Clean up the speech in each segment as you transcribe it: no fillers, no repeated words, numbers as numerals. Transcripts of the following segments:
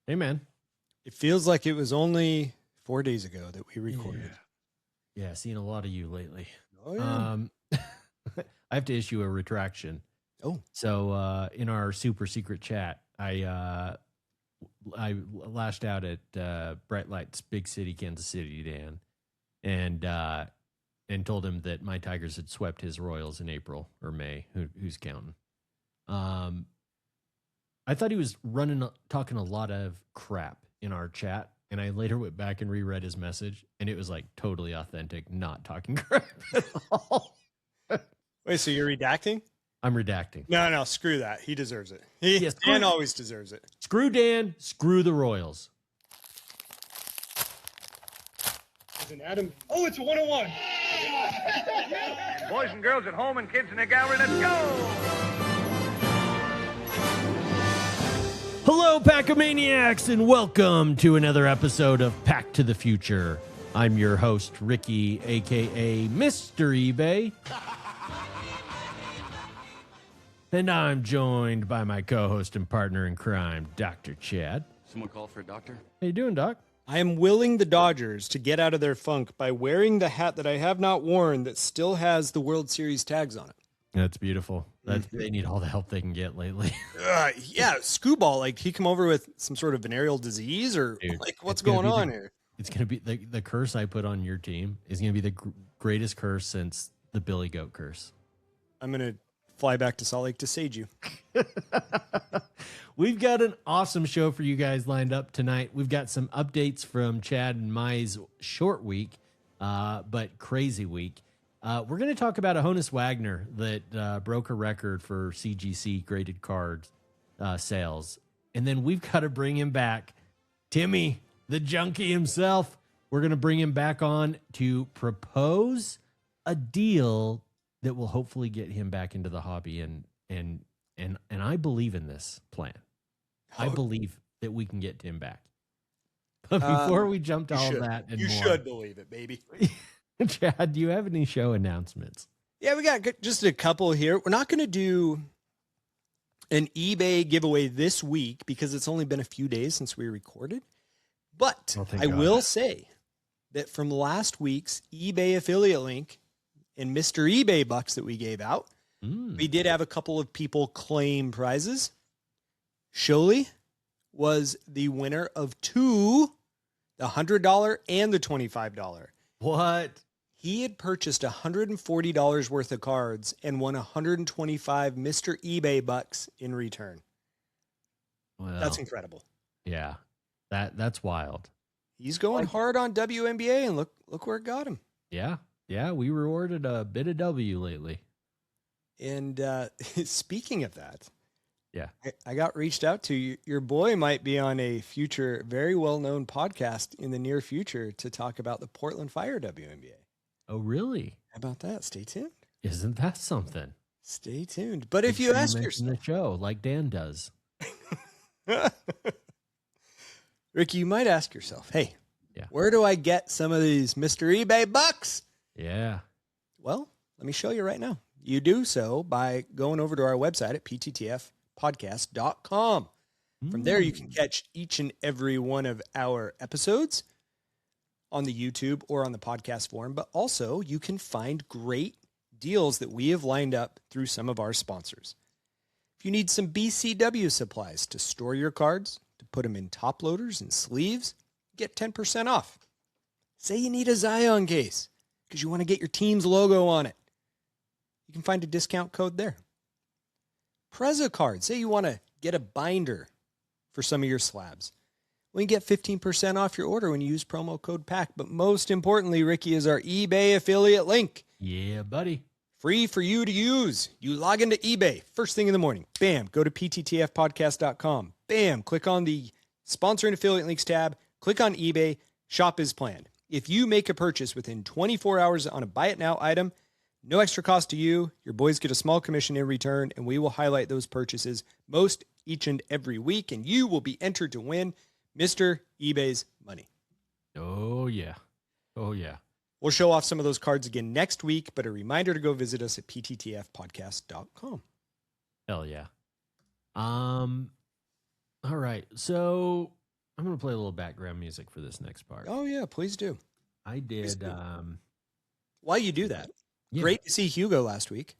Hey, man. It feels like it was only 4 days ago that we recorded. Yeah, seen a lot of you lately. Oh, yeah. I have to issue a retraction. Oh. So in our super secret chat, I lashed out at Bright Lights, Big City, Kansas City, Dan, and told him that my Tigers had swept his Royals in April or May. Who's counting? I thought he was talking a lot of crap in our chat, and I later went back and reread his message, and it was like totally authentic, not talking crap at all. Wait, so you're redacting? I'm redacting. No, screw that. He deserves it. Dan always deserves it. Screw Dan, screw the Royals. There's an Adam. Oh, it's a 101. Boys and girls at home and kids in the gallery, let's go! Hello, Pack-O-Maniacs, and welcome to another episode of Pack to the Future. I'm your host, Ricky, a.k.a. Mr. eBay. And I'm joined by my co-host and partner in crime, Dr. Chad. Someone call for a doctor? How you doing, Doc? I am willing the Dodgers to get out of their funk by wearing the hat that I have not worn that still has the World Series tags on it. That's beautiful. They need all the help they can get lately. Yeah, Scooball, like he come over with some sort of venereal disease or Dude, like what's going on here? It's going to be the curse I put on your team is going to be the greatest curse since the Billy Goat curse. I'm going to fly back to Salt Lake to sage you. We've got an awesome show for you guys lined up tonight. We've got some updates from Chad and Mai's short week, but crazy week. We're going to talk about a Honus Wagner that broke a record for CGC graded card sales. And then we've got to bring him back. Timmy, the junkie himself, we're going to bring him back on to propose a deal that will hopefully get him back into the hobby. And I believe in this plan. I believe that we can get Tim back. But before we jump to all that and you more, should believe it, baby. Chad, do you have any show announcements? Yeah, we got just a couple here. We're not going to do an eBay giveaway this week because it's only been a few days since we recorded. But I will say that from last week's eBay affiliate link and Mr. eBay bucks that we gave out, we did have a couple of people claim prizes. Sholey was the winner of two, the $100 and the $25. What? He had purchased $140 worth of cards and won 125 Mr. eBay bucks in return. Well, that's incredible. Yeah, that's wild. He's going hard on WNBA, and look where it got him. Yeah, we rewarded a bit of W lately. And speaking of that, yeah, I got reached out to. Your boy might be on a future, very well-known podcast in the near future to talk about the Portland Fire WNBA. Oh, really? How about that? Stay tuned. Isn't that something? Stay tuned. But if you ask yourself, the show like Dan does, Ricky, you might ask yourself, "Hey, yeah, where do I get some of these Mr. eBay bucks?" Yeah. Well, let me show you right now. You do so by going over to our website at PTTFpodcast.com. From there, you can catch each and every one of our episodes on the YouTube or on the podcast form, but also you can find great deals that we have lined up through some of our sponsors. If you need some BCW supplies to store your cards, to put them in top loaders and sleeves, get 10% off. Say you need a Zion case because you want to get your team's logo on it. You can find a discount code there. Preza cards. Say you want to get a binder for some of your slabs. Well, you get 15% off your order when you use promo code PACK. But most importantly, Ricky, is our eBay affiliate link. Yeah, buddy. Free for you to use. You log into eBay first thing in the morning. Bam. Go to PTTFpodcast.com. Bam. Click on the sponsor and affiliate links tab. Click on eBay. Shop as planned. If you make a purchase within 24 hours on a buy it now item, no extra cost to you. Your boys get a small commission in return, and we will highlight those purchases most each and every week, and you will be entered to win Mr. eBay's money. Oh, yeah. Oh, yeah. We'll show off some of those cards again next week, but a reminder to go visit us at PTTFpodcast.com. Hell yeah. All right. So I'm gonna play a little background music for this next part. Oh yeah, please do. I did. do. While you do that, great to see Hugo last week.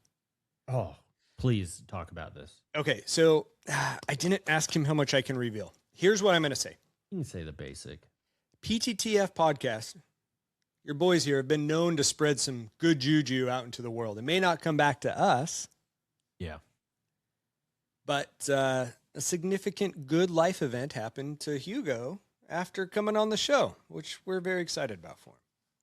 Oh, please talk about this. Okay, so I didn't ask him how much I can reveal. Here's what I'm going to say. You can say the basic. PTTF podcast. Your boys here have been known to spread some good juju out into the world. It may not come back to us. Yeah. But a significant good life event happened to Hugo after coming on the show, which we're very excited about for him.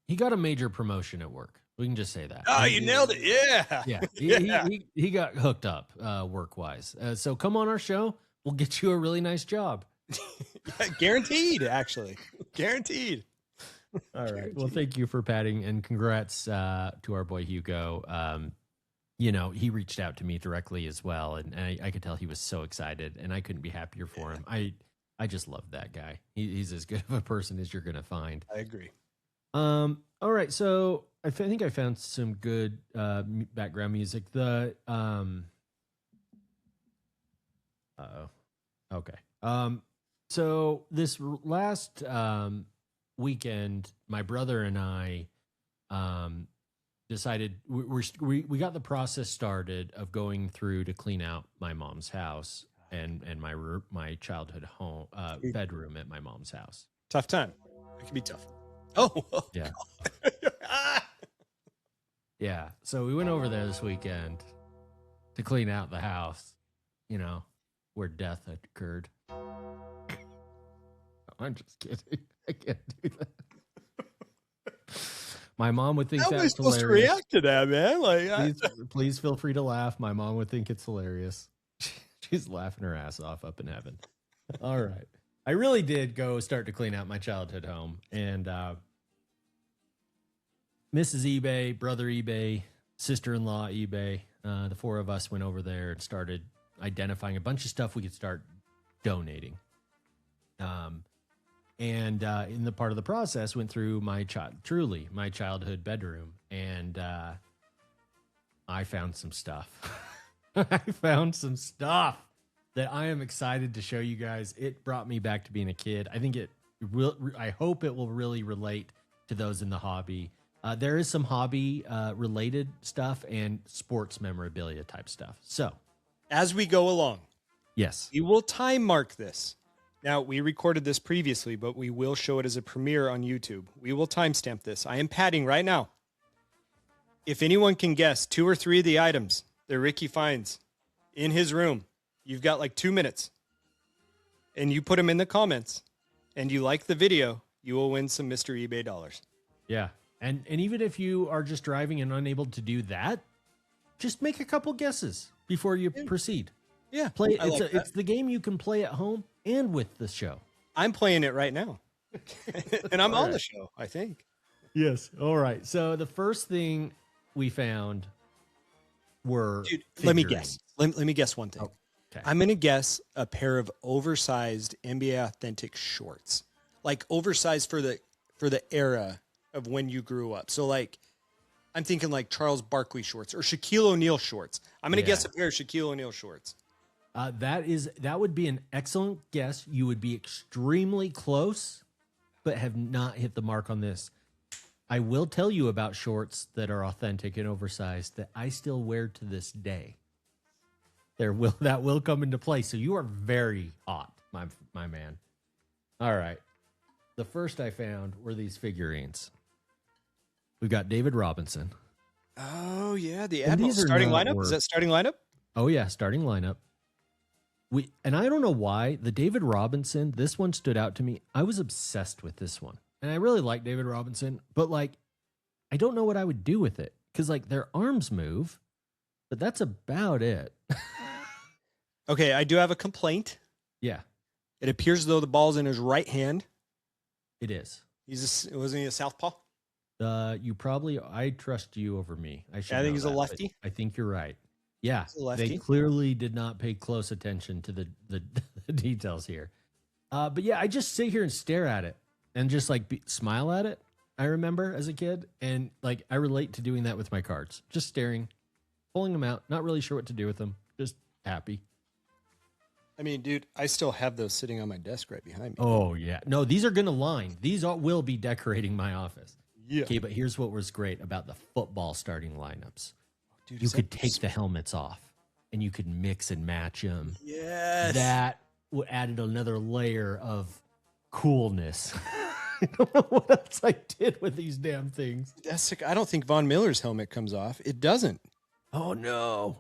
He got a major promotion at work. We can just say that. Oh, you nailed it. Yeah. Yeah. He got hooked up work-wise. So come on our show. We'll get you a really nice job. Guaranteed, actually. Guaranteed. All right. Well, thank you for patting, and congrats to our boy Hugo. He reached out to me directly as well, and I could tell he was so excited, and I couldn't be happier for him. I just love that guy. He's as good of a person as you're going to find. I agree. All right. So I think I found some good background music. Okay. So this last weekend, my brother and I decided we got the process started of going through to clean out my mom's house and my childhood home bedroom at my mom's house. Tough time. It can be tough. Oh yeah. Yeah. So we went over there this weekend to clean out the house, where death had occurred. I'm just kidding. I can't do that. My mom would think How am I that's supposed hilarious. to react to that, man? Please feel free to laugh. My mom would think it's hilarious. She's laughing her ass off up in heaven. All right. I really did go start to clean out my childhood home. And Mrs. eBay, brother eBay, sister-in-law eBay, the four of us went over there and started identifying a bunch of stuff we could start donating. And in the part of the process, went through my childhood bedroom, and I found some stuff. I found some stuff that I am excited to show you guys. It brought me back to being a kid. I think I hope it will really relate to those in the hobby. There is some hobby related stuff and sports memorabilia type stuff. So as we go along, yes, we will time mark this. Now, we recorded this previously, but we will show it as a premiere on YouTube. We will timestamp this. I am padding right now. If anyone can guess 2 or 3 of the items that Ricky finds in his room, you've got like 2 minutes. And you put them in the comments, and you like the video, you will win some Mr. eBay dollars. Yeah. And even if you are just driving and unable to do that, just make a couple guesses before you proceed. Yeah. Play it's the game you can play at home and with the show. I'm playing it right now. And I'm on the show, I think. Yes. All right. So the first thing we found were Dude, let me guess. Let me guess one thing. Oh, okay. I'm going to guess a pair of oversized NBA Authentic shorts. Like oversized for the era of when you grew up. So like I'm thinking like Charles Barkley shorts or Shaquille O'Neal shorts. I'm going to guess a pair of Shaquille O'Neal shorts. That would be an excellent guess. You would be extremely close, but have not hit the mark on this. I will tell you about shorts that are authentic and oversized that I still wear to this day. That will come into play. So you are very hot, my man. All right. The first I found were these figurines. We've got David Robinson. Oh yeah, the Admiral starting lineup. Is that starting lineup? Oh yeah, starting lineup. And I don't know why the David Robinson, this one stood out to me. I was obsessed with this one. And I really like David Robinson, but like, I don't know what I would do with it. Cause like their arms move, but that's about it. Okay. I do have a complaint. Yeah. It appears as though the ball's in his right hand. It is. Wasn't he a southpaw? I trust you over me. I think he's a lefty. I think you're right. Yeah, lefty. They clearly did not pay close attention to the details here. But yeah, I just sit here and stare at it and just like smile at it. I remember as a kid, and like I relate to doing that with my cards. Just staring, pulling them out, not really sure what to do with them, just happy. I mean, dude, I still have those sitting on my desk right behind me. Oh yeah. No, these are going to line. Will be decorating my office. Yeah. Okay, but here's what was great about the football starting lineups. Dude, You could take the helmets off and you could mix and match them. Yes. That added another layer of coolness. I don't know what else I did with these damn things. That's sick. I don't think Von Miller's helmet comes off. It doesn't. Oh no.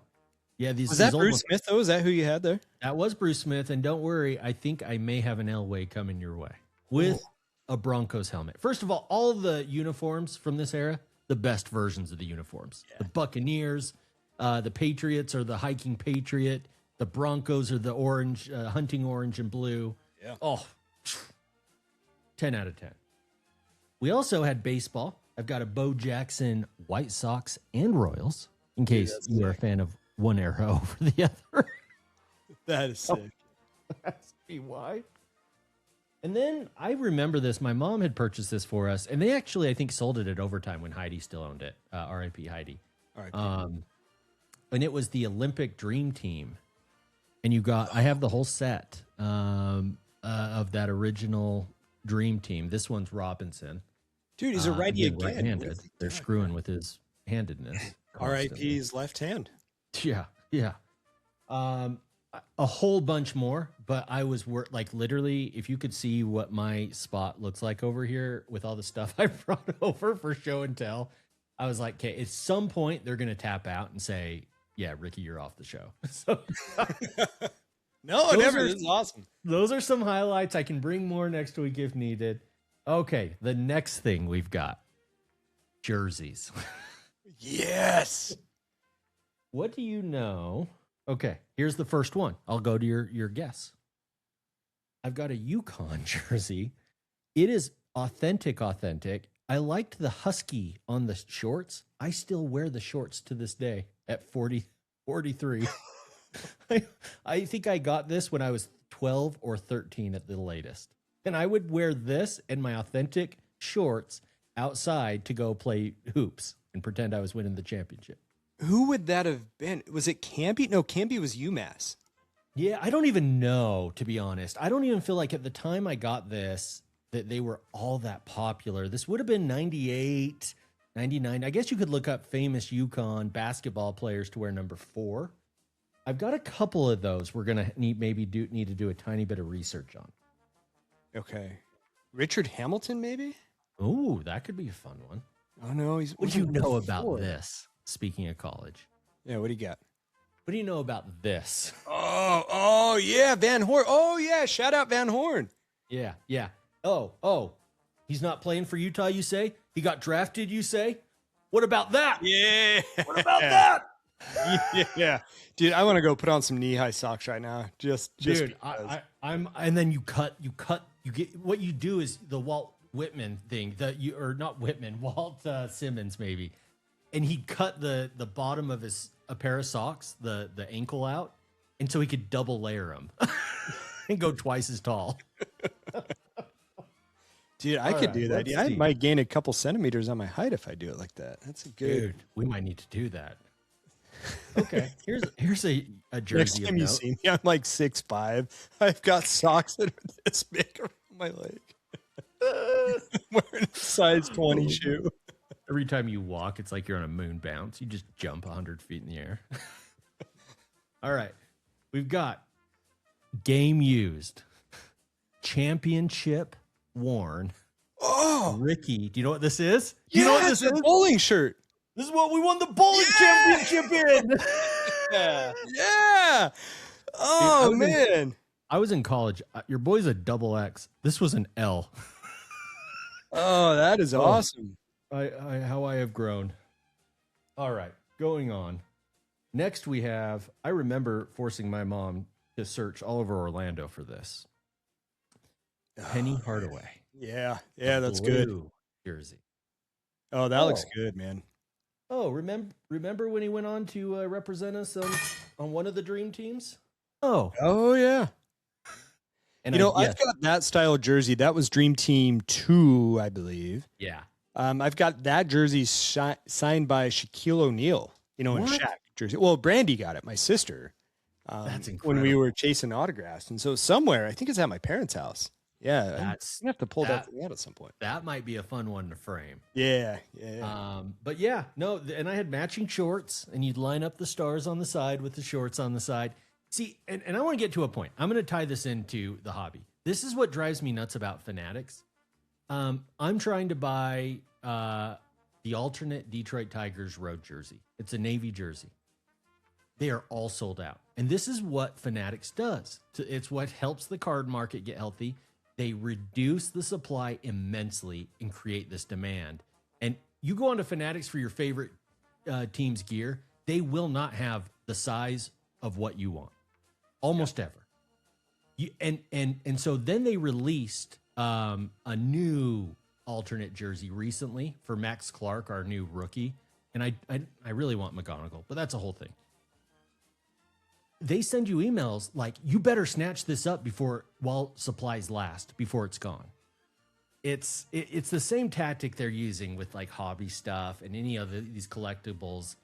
Yeah, Was that Bruce Smith though? Is that who you had there? That was Bruce Smith, and don't worry, I think I may have an Elway coming your way with a Broncos helmet. First of all the uniforms from this era, the best versions of the uniforms. Yeah. The Buccaneers, the Patriots are the hiking Patriot. The Broncos are the orange, hunting orange and blue. Yeah. Oh, 10 out of 10. We also had baseball. I've got a Bo Jackson White Sox and Royals, in case you are a fan of one arrow over the other. That is sick. That's why. And then I remember this. My mom had purchased this for us, and they actually, I think, sold it at Overtime when Heidi still owned it. R.I.P. Heidi. R.I.P. And it was the Olympic Dream Team. And I have the whole set of that original Dream Team. This one's Robinson. Dude, he's a righty again. Right-handed. They're screwing with his handedness. R.I.P.'s left hand. Yeah, yeah. A whole bunch more, but I was like literally, if you could see what my spot looks like over here with all the stuff I brought over for show and tell, I was like, okay, at some point they're going to tap out and say, yeah, Ricky, you're off the show. So no, never. This is awesome. Those are some highlights. I can bring more next week if needed. Okay, the next thing we've got, jerseys. Yes. What do you know? Okay, here's the first one. I'll go to your guess. I've got a Yukon jersey. It is authentic. I liked the husky on the shorts. I still wear the shorts to this day at 43. I think I got this when I was 12 or 13 at the latest. And I would wear this and my authentic shorts outside to go play hoops and pretend I was winning the championship. Who would that have been? Was it Campy? No, Campy was UMass. Yeah, I don't even know, to be honest. I don't even feel like at the time I got this that they were all that popular. This would have been 98, 99. I guess you could look up famous Yukon basketball players to wear number 4. I've got a couple of those we're going to need to do a tiny bit of research on. Okay. Richard Hamilton, maybe? Oh, that could be a fun one. Oh, no. What do you know about this? Speaking of college. Yeah, what do you got? What do you know about this? Oh, yeah, Van Horn. Oh, yeah, shout out Van Horn. Yeah. Oh, he's not playing for Utah, you say? He got drafted, you say? What about that? Yeah. What about that? Yeah. Dude, I want to go put on some knee-high socks right now. Just dude, I'm and then you get what you do is the Walt Whitman thing, Walt Simmons maybe. And he cut the bottom of a pair of socks, the ankle out, and so he could double layer them and go twice as tall. Dude, I could do that. I might gain a couple centimeters on my height if I do it like that. That's a good. Dude, we might need to do that. Okay, here's a jersey. Next time you see me, I'm like 6'5". I've got socks that are this big around my leg. I'm wearing a size 20 shoe. Every time you walk, it's like you're on a moon bounce. You just jump 100 feet in the air. All right. We've got game used, championship worn. Oh, Ricky, do you know what this is? Do you know what this is? A bowling shirt. This is what we won the bowling championship in. Yeah. Oh, dude, man. I was in college. Your boy's a double X. This was an L. Oh, that is awesome. How I have grown. All right, going on. Next we have, I remember forcing my mom to search all over Orlando for this. Penny Hardaway. Yeah, that's good. Jersey. Oh, that looks good, man. Oh, remember when he went on to represent us on one of the dream teams? Oh yeah. And I've got that style jersey. That was Dream Team 2, I believe. Yeah. I've got that jersey signed by Shaquille O'Neal, and Shaq jersey. Well, Brandy got it, my sister. That's when we incredible. were chasing autographs. And so somewhere, I think it's at my parents' house. Yeah, I'm gonna have to pull that thing out at some point. That might be a fun one to frame. Yeah. But yeah, no, and I had matching shorts, and you'd line up the stars on the side with the shorts on the side. See, and I want to get to a point. I'm going to tie this into the hobby. This is what drives me nuts about Fanatics. I'm trying to buy the alternate Detroit Tigers road jersey. It's a Navy jersey. They are all sold out. And this is what Fanatics does. It's what helps the card market get healthy. They reduce the supply immensely and create this demand. And you go onto Fanatics for your favorite team's gear, they will not have the size of what you want, almost ever. And so then they released a new alternate jersey recently for Max Clark, our new rookie. And I really want McGonagall, but that's a whole thing. They send you emails like, you better snatch this up while supplies last, before it's gone. It's the same tactic they're using with like hobby stuff and any of these collectibles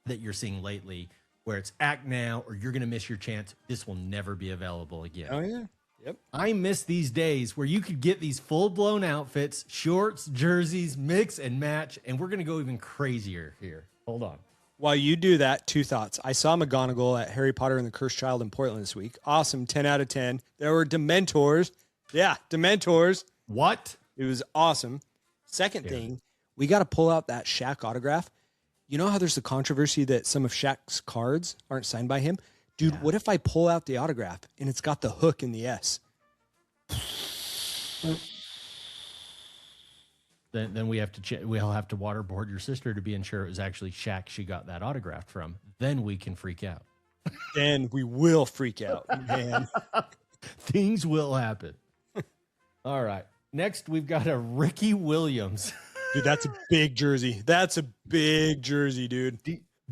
that you're seeing lately, where it's act now or you're going to miss your chance. This will never be available again. Oh, yeah. Yep. I miss these days where you could get these full-blown outfits, shorts, jerseys, mix and match, and we're going to go even crazier here. Hold on. While you do that, two thoughts. I saw McGonagall at Harry Potter and the Cursed Child in Portland this week. Awesome. 10 out of 10. There were Dementors. Yeah, Dementors. What? It was awesome. Second thing, we got to pull out that Shaq autograph. You know how there's the controversy that some of Shaq's cards aren't signed by him? Dude, what if I pull out the autograph and it's got the hook in the S? Then we'll have to waterboard your sister to be sure it was actually Shaq she got that autograph from. Then we can freak out. Then we will freak out, man. Things will happen. All right. Next, we've got a Ricky Williams. Dude, that's a big jersey. That's a big jersey, dude.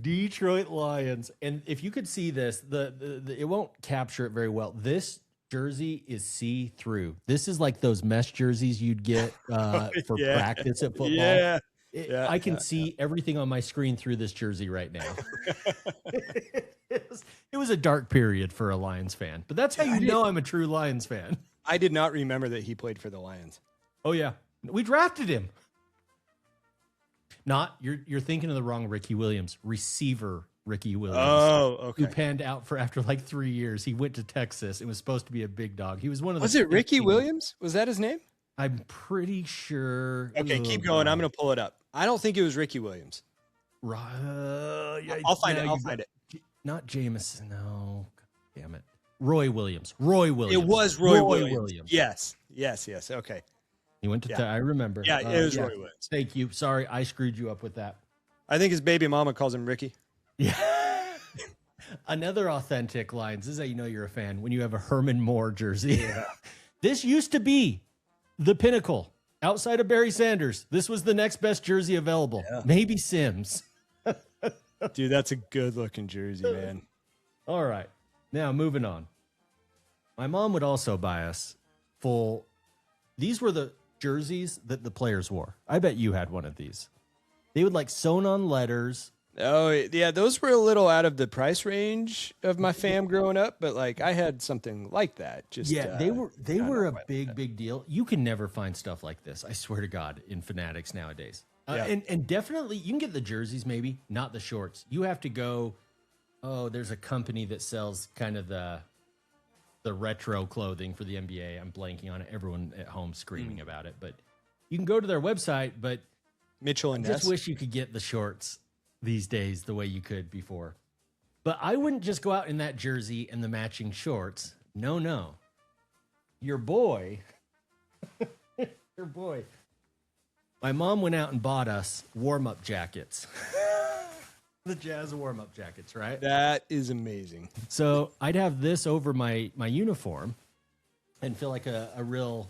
Detroit Lions. And if you could see this, it won't capture it very well. This jersey is see-through. This is like those mesh jerseys you'd get for practice at football. Yeah. I can see everything on my screen through this jersey right now. It was a dark period for a Lions fan, but that's how you know I'm a true Lions fan. I did not remember that he played for the Lions. Oh yeah, we drafted him. Not you're thinking of the wrong Ricky Williams, receiver Ricky Williams. Oh, okay. Who panned out for after like 3 years. He went to Texas. It was supposed to be a big dog. He was one of the. Was it Ricky Williams? Was that his name? I'm pretty sure. Okay, keep going. I'm going to pull it up. I don't think it was Ricky Williams. I'll find it. I'll find it. Not Jameson. No. Damn it. Roy Williams. Roy Williams. It was Roy Williams. Williams. Yes. Okay. He went to. I remember. Yeah, it was Roy Williams. Thank you. Sorry, I screwed you up with that. I think his baby mama calls him Ricky. Yeah. Another authentic Lions. This is how you know you're a fan, when you have a Herman Moore jersey. Yeah. This used to be the pinnacle. Outside of Barry Sanders, this was the next best jersey available. Yeah. Maybe Sims. Dude, that's a good looking jersey, man. All right. Now, moving on. My mom would also buy us full. These were the jerseys that the players wore. I bet you had one of these. They would like sewn on letters. Oh, yeah. Those were a little out of the price range of my fam growing up, but like I had something like that. They were a big deal. You can never find stuff like this, I swear to God, in Fanatics nowadays. And definitely you can get the jerseys, maybe not the shorts. You have to go. Oh, there's a company that sells kind of the retro clothing for the NBA. I'm blanking on it. Everyone at home screaming about it, but you can go to their website. But Mitchell and I just wish you could get the shorts these days the way you could before. But I wouldn't just go out in that jersey and the matching shorts. No. Your boy. My mom went out and bought us warm-up jackets. The Jazz warm-up jackets, right? That is amazing. So I'd have this over my uniform and feel like a real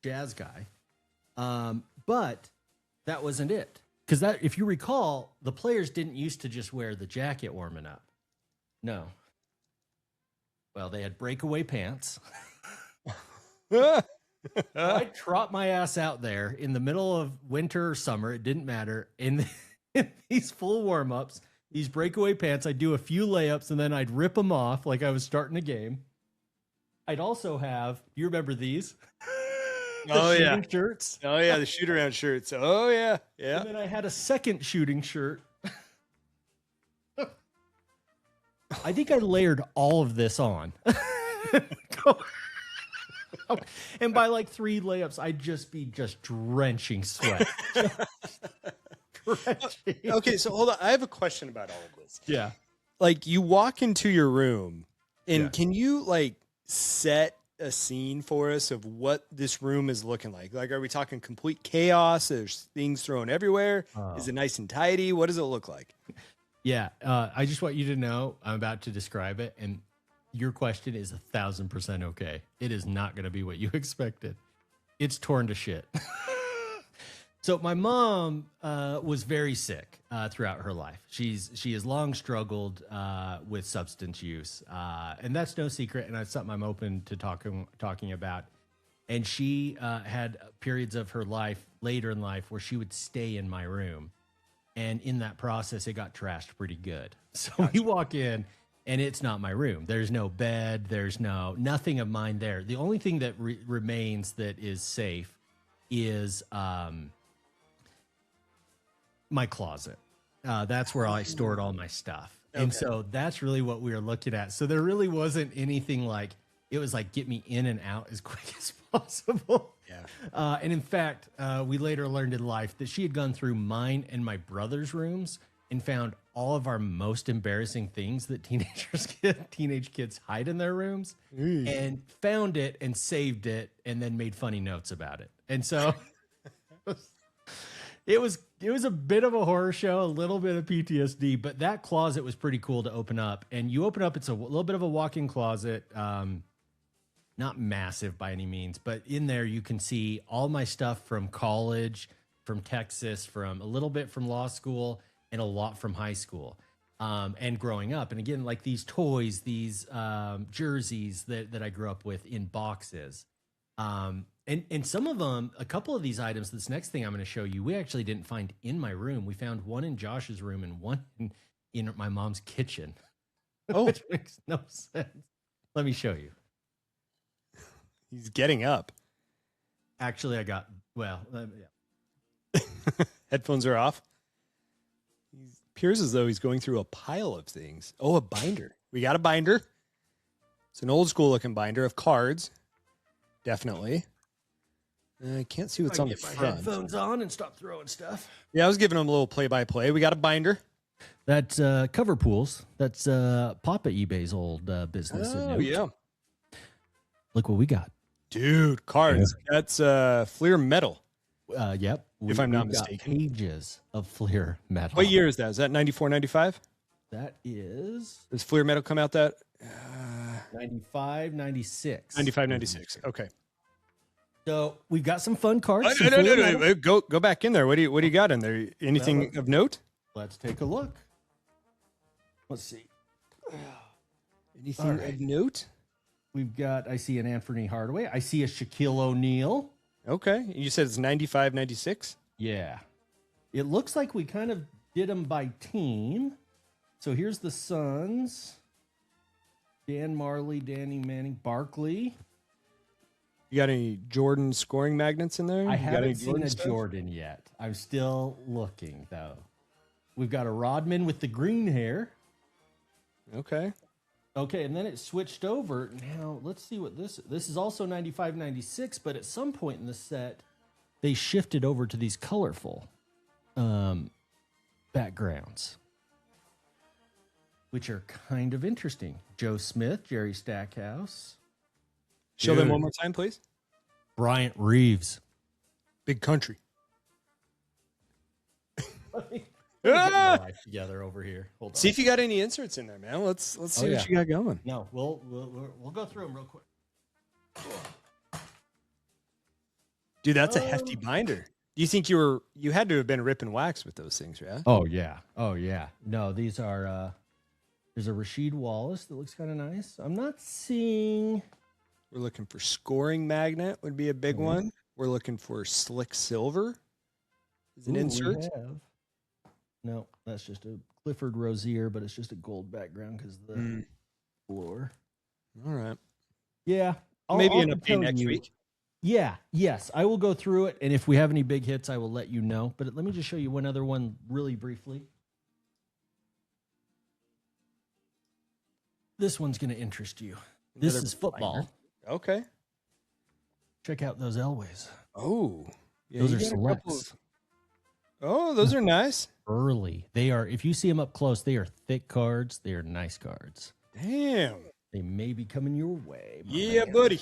Jazz guy. But that wasn't it. Because if you recall, the players didn't used to just wear the jacket warming up. No. Well, they had breakaway pants. I'd trot my ass out there in the middle of winter or summer. It didn't matter. In these full warm-ups these breakaway pants. I'd do a few layups and then I'd rip them off like I was starting a game. I'd also have, you remember these? The shooting shirts. Oh yeah, the shoot around shirts. Oh yeah, yeah. And then I had a second shooting shirt. I think I layered all of this on. And by like 3 layups, I'd just be drenching sweat. Drenching. Okay, so hold on. I have a question about all of this. Yeah. Like you walk into your room and Yeah. can you like set a scene for us of what this room is looking like? Like, are we talking complete chaos? There's things thrown everywhere. Is it nice and tidy? What does it look like? Yeah. I just want you to know I'm about to describe it. And your question is 1,000% okay. It is not going to be what you expected. It's torn to shit. So my mom was very sick throughout her life. She has long struggled with substance use, and that's no secret. And that's something I'm open to talking about. And she had periods of her life later in life where she would stay in my room, and in that process, it got trashed pretty good. So we walk in, and it's not my room. There's no bed. There's nothing of mine there. The only thing that remains that is safe is my closet. That's where I stored all my stuff. And so that's really what we were looking at. So there really wasn't anything like, it was like, get me in and out as quick as possible. Yeah. And in fact, we later learned in life that she had gone through mine and my brother's rooms and found all of our most embarrassing things that teenage kids hide in their rooms, and found it and saved it and then made funny notes about it. And so it was a bit of a horror show, a little bit of PTSD, but that closet was pretty cool to open up. And you open up, it's a little bit of a walk-in closet, not massive by any means, but in there you can see all my stuff from college, from Texas, from a little bit from law school, and a lot from high school, and growing up. And again, like these toys, these jerseys that I grew up with in boxes. And some of them, a couple of these items, this next thing I'm going to show you, we actually didn't find in my room. We found one in Josh's room and one in my mom's kitchen. Oh, which makes no sense. Let me show you. He's getting up. Actually, yeah. Headphones are off. He appears as though he's going through a pile of things. Oh, a binder. We got a binder. It's an old school looking binder of cards. Definitely. I can't see what's on the front. Headphones on and stop throwing stuff. Yeah, I was giving him a little play-by-play. We got a binder. That's Cover Pools. That's Papa eBay's old business. Oh, yeah. Look what we got. Dude, cards. Yeah. That's Fleer metal. Yep. If I'm not We've got mistaken. pages of Fleer metal. What year is that? Is that 94, 95? That is... Does Fleer metal come out that? 95, 96. 95, 96. Okay. So we've got some fun cards. No. Go back in there. What do you got in there? Anything of note? Let's take a look. Let's see. Anything of note? We've got, I see an Anthony Hardaway. I see a Shaquille O'Neal. Okay. You said it's 95, 96? Yeah. It looks like we kind of did them by team. So here's the Suns. Dan Marley, Danny Manning, Barkley. You got any Jordan scoring magnets in there? I haven't seen a Jordan yet. I'm still looking, though. We've got a Rodman with the green hair. Okay. Okay, and then it switched over. Now, let's see what this is also 95, 96, but at some point in the set, they shifted over to these colorful backgrounds, which are kind of interesting. Joe Smith, Jerry Stackhouse. Show them one more time, please. Bryant Reeves. Big country. Let me get my life together over here. Hold on. See if you got any inserts in there, man. Let's see what you got going. No, we'll go through them real quick. Dude, that's a hefty binder. Do you think you had to have been ripping wax with those things, right? Oh yeah. No, these are there's a Rasheed Wallace that looks kind of nice. I'm not seeing. We're looking for scoring magnet would be a big one. We're looking for slick silver as an insert. No, that's just a Clifford Rosier, but it's just a gold background because the floor. All right. Yeah. Maybe an be update telling next week. Yeah. Yes. I will go through it. And if we have any big hits, I will let you know. But let me just show you one other one really briefly. This one's going to interest you. This is football. Okay. Check out those Elways. Oh. Yeah, those are selects. Oh, those are nice. Early. They are, if you see them up close, they are thick cards. They are nice cards. Damn. They may be coming your way. Yeah, buddy.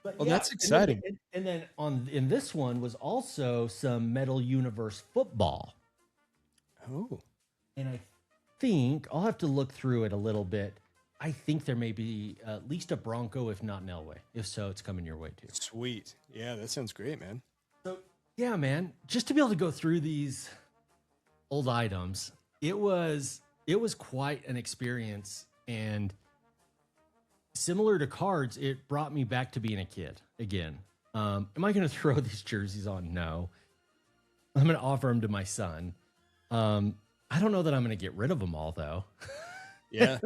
But well, that's exciting. And then in this one was also some Metal Universe football. Oh. And I think I'll have to look through it a little bit. I think there may be at least a Bronco, if not an Elway. If so, it's coming your way too. Sweet. Yeah, that sounds great, man. So yeah, man, just to be able to go through these old items, it was quite an experience. And similar to cards, it brought me back to being a kid again. Am I going to throw these jerseys on? No. I'm going to offer them to my son. I don't know that I'm going to get rid of them all, though. Yeah.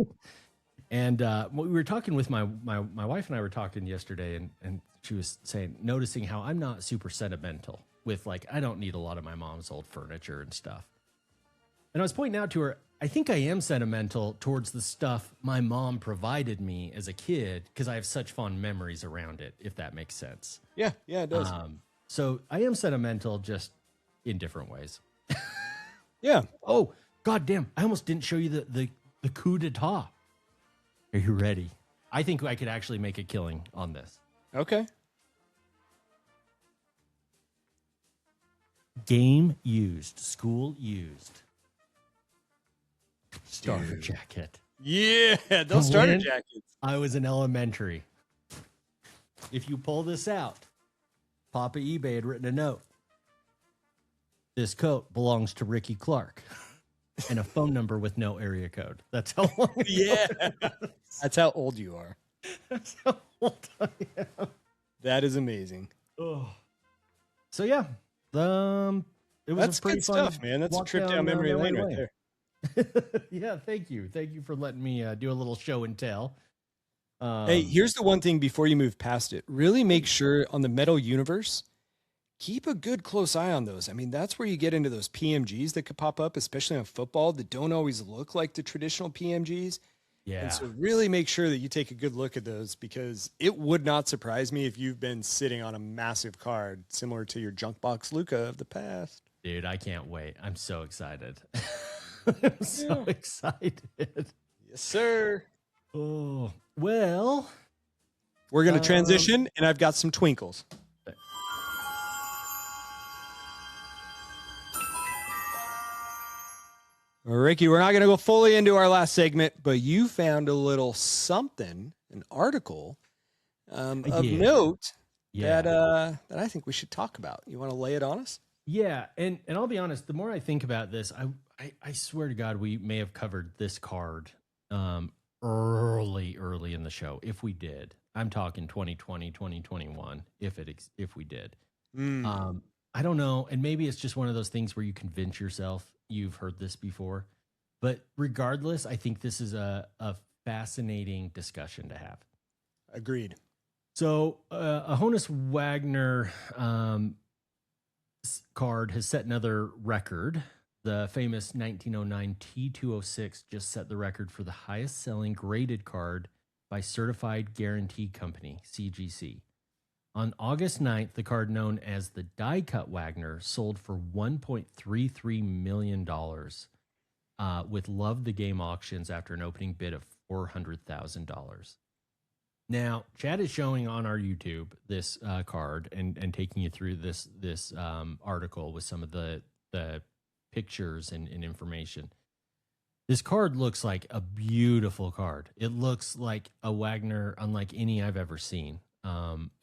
And we were talking with my wife and I were talking yesterday, and she was noticing how I'm not super sentimental with, like, I don't need a lot of my mom's old furniture and stuff. And I was pointing out to her, I think I am sentimental towards the stuff my mom provided me as a kid because I have such fond memories around it, if that makes sense. Yeah, it does. So I am sentimental, just in different ways. Yeah. Oh, goddamn. I almost didn't show you the coup d'etat. Are you ready? I think I could actually make a killing on this. Okay. Game used, school used. Starter jacket. Yeah, those starter jackets. I was in elementary. If you pull this out, Papa eBay had written a note. This coat belongs to Ricky Clark. And a phone number with no area code. That's how long. Yeah. That's how old you are. That's how old I am. That is amazing. Oh. So yeah. It was That's a pretty good fun stuff, man. That's a trip down memory lane right there. Yeah, thank you. Thank you for letting me do a little show and tell. Hey, here's the one thing before you move past it. Really make sure on the Metal Universe, keep a good close eye on those. I mean, that's where you get into those PMGs that could pop up, especially on football, that don't always look like the traditional PMGs. Yeah. And so really make sure that you take a good look at those, because it would not surprise me if you've been sitting on a massive card similar to your junk box Luca of the past. Dude, I can't wait. I'm so excited. I'm so excited. Yes, sir. Oh, well. We're going to transition, and I've got some twinkles. Ricky, we're not going to go fully into our last segment, but you found a little something, an article of note that I think we should talk about. You want to lay it on us? Yeah, and I'll be honest, the more I think about this, I swear to God, we may have covered this card early in the show. If we did, I'm talking 2020, 2021, if we did. I don't know, and maybe it's just one of those things where you convince yourself you've heard this before. But regardless, I think this is a fascinating discussion to have. Agreed. So a Honus Wagner card has set another record. The famous 1909 T206 just set the record for the highest selling graded card by Certified Guarantee Company, CGC. On August 9th, the card known as the Die Cut Wagner sold for $1.33 million with Love the Game auctions after an opening bid of $400,000. Now, Chad is showing on our YouTube this card and taking you through this article with some of the pictures and information. This card looks like a beautiful card. It looks like a Wagner unlike any I've ever seen.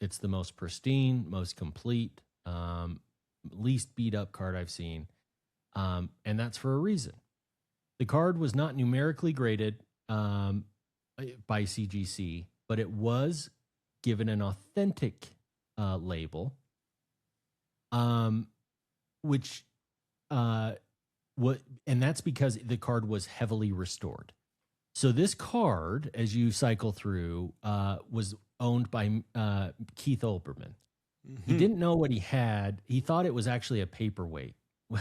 It's the most pristine, most complete, least beat up card I've seen. And that's for a reason. The card was not numerically graded by CGC, but it was given an authentic label, which what, and that's because the card was heavily restored. So this card, as you cycle through, was owned by Keith Olbermann. He didn't know what he had. He thought it was actually a paperweight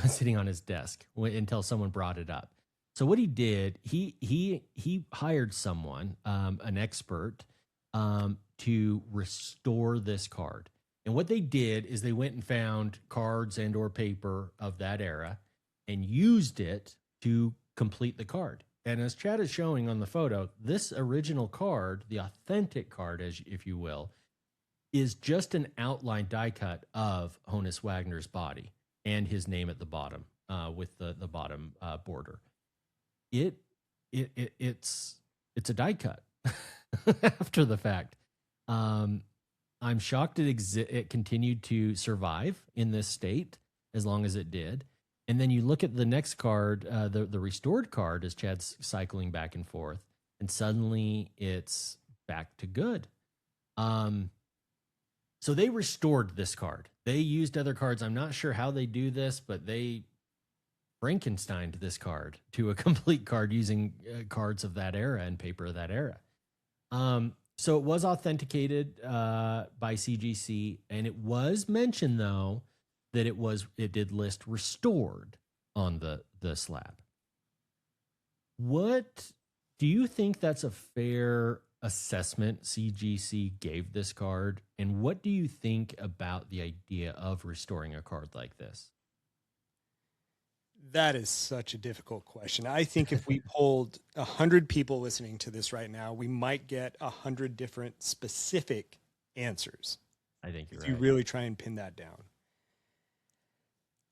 sitting on his desk until someone brought it up. So what he did, he hired someone, an expert, to restore this card. And what they did is they went and found cards and or paper of that era and used it to complete the card. And as Chad is showing on the photo, this original card, the authentic card, as if you will, is just an outline die cut of Honus Wagner's body and his name at the bottom, with the bottom border. It's a die cut after the fact. I'm shocked it continued to survive in this state as long as it did. And then you look at the next card, the restored card, as Chad's cycling back and forth, and suddenly it's back to good. So they restored this card. They used other cards. I'm not sure how they do this, but they Frankensteined this card to a complete card using cards of that era and paper of that era. So it was authenticated by CGC, and it was mentioned though that it did list restored on the slab. What do you think that's a fair assessment CGC gave this card, and what do you think about the idea of restoring a card like this? That is such a difficult question. I think if we polled 100 people listening to this right now, we might get 100 different specific answers. I think you're right. If you really try and pin that down.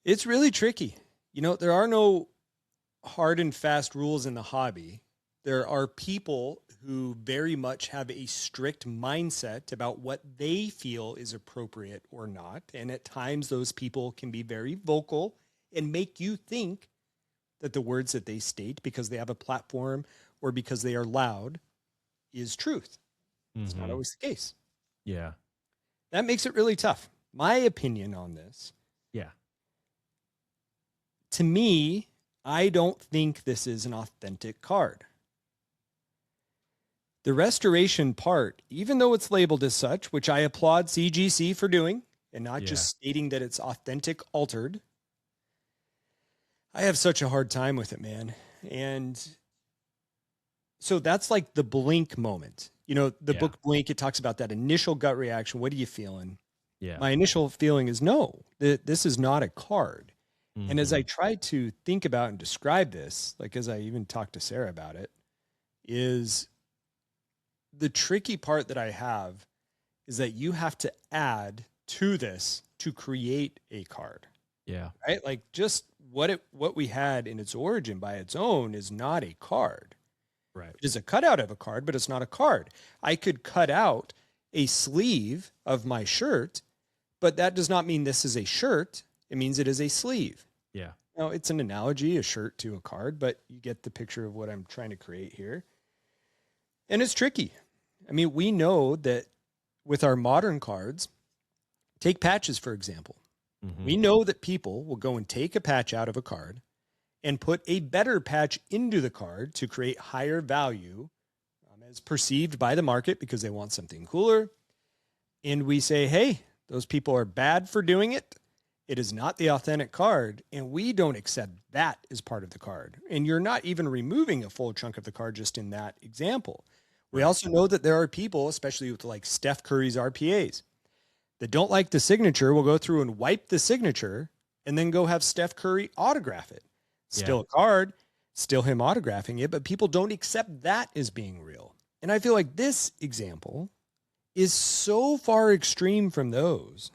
It's really tricky. You know, there are no hard and fast rules in the hobby. There are people who very much have a strict mindset about what they feel is appropriate or not. And at times those people can be very vocal and make you think that the words that they state because they have a platform or because they are loud is truth. It's not always the case. Yeah. That makes it really tough. My opinion on this. Yeah. To me, I don't think this is an authentic card. The restoration part, even though it's labeled as such, which I applaud CGC for doing, and not just stating that it's authentic altered, I have such a hard time with it, man. And so that's like the blink moment. You know, the book Blink, it talks about that initial gut reaction. What are you feeling? Yeah. My initial feeling is no, this is not a card. And as I try to think about and describe this, like as I even talked to Sarah about it, is the tricky part that I have is that you have to add to this to create a card. Yeah. Right? Like just what we had in its origin by its own is not a card. Right. It is a cutout of a card, but it's not a card. I could cut out a sleeve of my shirt, but that does not mean this is a shirt. It means it is a sleeve. Yeah. Now, it's an analogy, a shirt to a card, but you get the picture of what I'm trying to create here. And it's tricky. I mean, we know that with our modern cards, take patches, for example. We know that people will go and take a patch out of a card and put a better patch into the card to create higher value as perceived by the market because they want something cooler. And we say, hey, those people are bad for doing it. It is not the authentic card, and we don't accept that as part of the card. And you're not even removing a full chunk of the card just in that example. We also know that there are people, especially with like Steph Curry's RPAs, that don't like the signature, will go through and wipe the signature and then go have Steph Curry autograph it. Still a card, still him autographing it, but people don't accept that as being real. And I feel like this example is so far extreme from those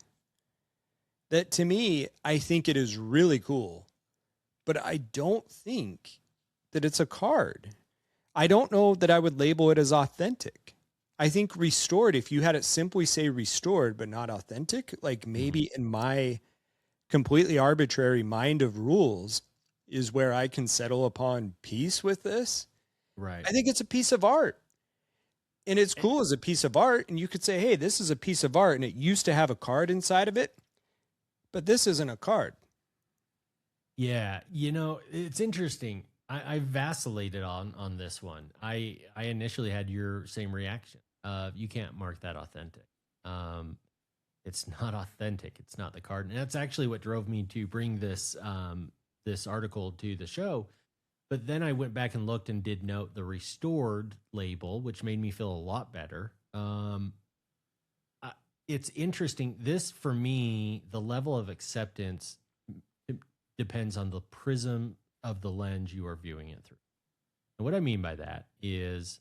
that to me, I think it is really cool, but I don't think that it's a card. I don't know that I would label it as authentic. I think restored, if you had it simply say restored, but not authentic, like maybe in my completely arbitrary mind of rules is where I can settle upon peace with this. Right. I think it's a piece of art. And it's cool as a piece of art. And you could say, hey, this is a piece of art and it used to have a card inside of it, but this isn't a card. Yeah, it's interesting. I vacillated on this one. I initially had your same reaction. You can't mark that authentic. It's not authentic. It's not the card, and that's actually what drove me to bring this article to the show. But then I went back and looked and did note the restored label, which made me feel a lot better. It's interesting. This, for me, the level of acceptance depends on the prism of the lens you are viewing it through. And what I mean by that is,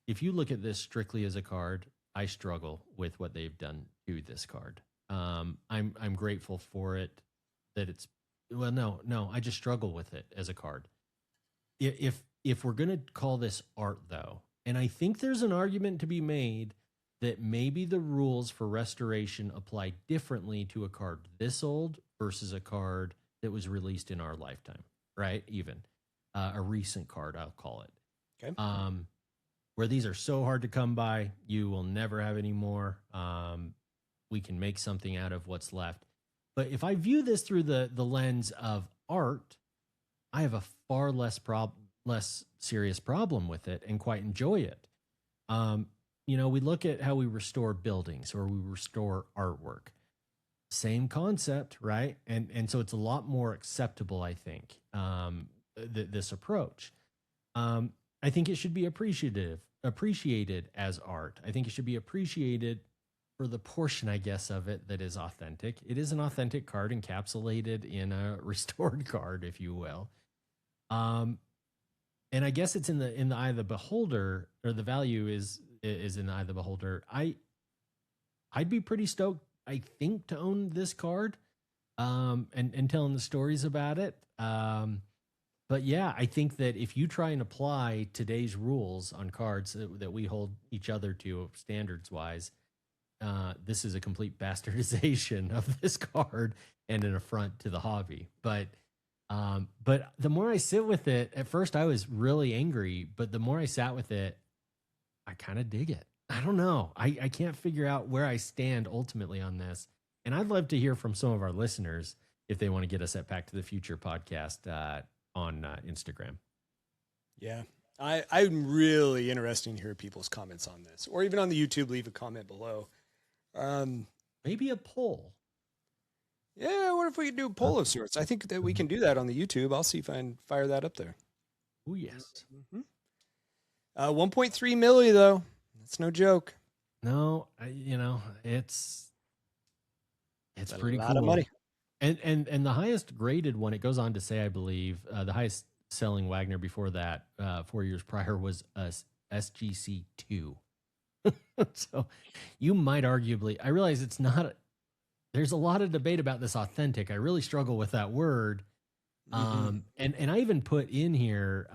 if you look at this strictly as a card, I struggle with what they've done to this card. I'm grateful for it that it's, well, no, I just struggle with it as a card. If we're going to call this art, though, and I think there's an argument to be made that maybe the rules for restoration apply differently to a card this old versus a card that was released in our lifetime, right? Even a recent card, I'll call it. Okay. Where these are so hard to come by, you will never have any more. We can make something out of what's left. But if I view this through the lens of art, I have a far less serious problem with it and quite enjoy it. We look at how we restore buildings or we restore artwork. Same concept, right? And so it's a lot more acceptable, I think, this approach. I think it should be appreciated as art. I think it should be appreciated for the portion, I guess, of it that is authentic. It is an authentic card encapsulated in a restored card, if you will. And I guess it's in the eye of the beholder, or the value is in the eye of the beholder. I'd be pretty stoked, I think, to own this card, and telling the stories about it. But yeah, I think that if you try and apply today's rules on cards that we hold each other to standards wise, this is a complete bastardization of this card and an affront to the hobby. But the more I sit with it, at first I was really angry, but the more I sat with it, I kind of dig it. I don't know. I can't figure out where I stand ultimately on this. And I'd love to hear from some of our listeners if they want to get us at Back to the Future podcast on Instagram. Yeah. I'm really interested to hear people's comments on this, or even on the YouTube, leave a comment below. Maybe a poll. Yeah, what if we could do a poll of sorts? I think that we can do that on the YouTube. I'll see if I can fire that up there. Oh, yes. Mm-hmm. 1.3 million, though. That's no joke. No, it's pretty cool. A lot of money. And the highest graded one, it goes on to say, I believe, the highest selling Wagner before that, 4 years prior, was SGC 2. So you might arguably, I realize it's not, there's a lot of debate about this authentic. I really struggle with that word. And I even put in here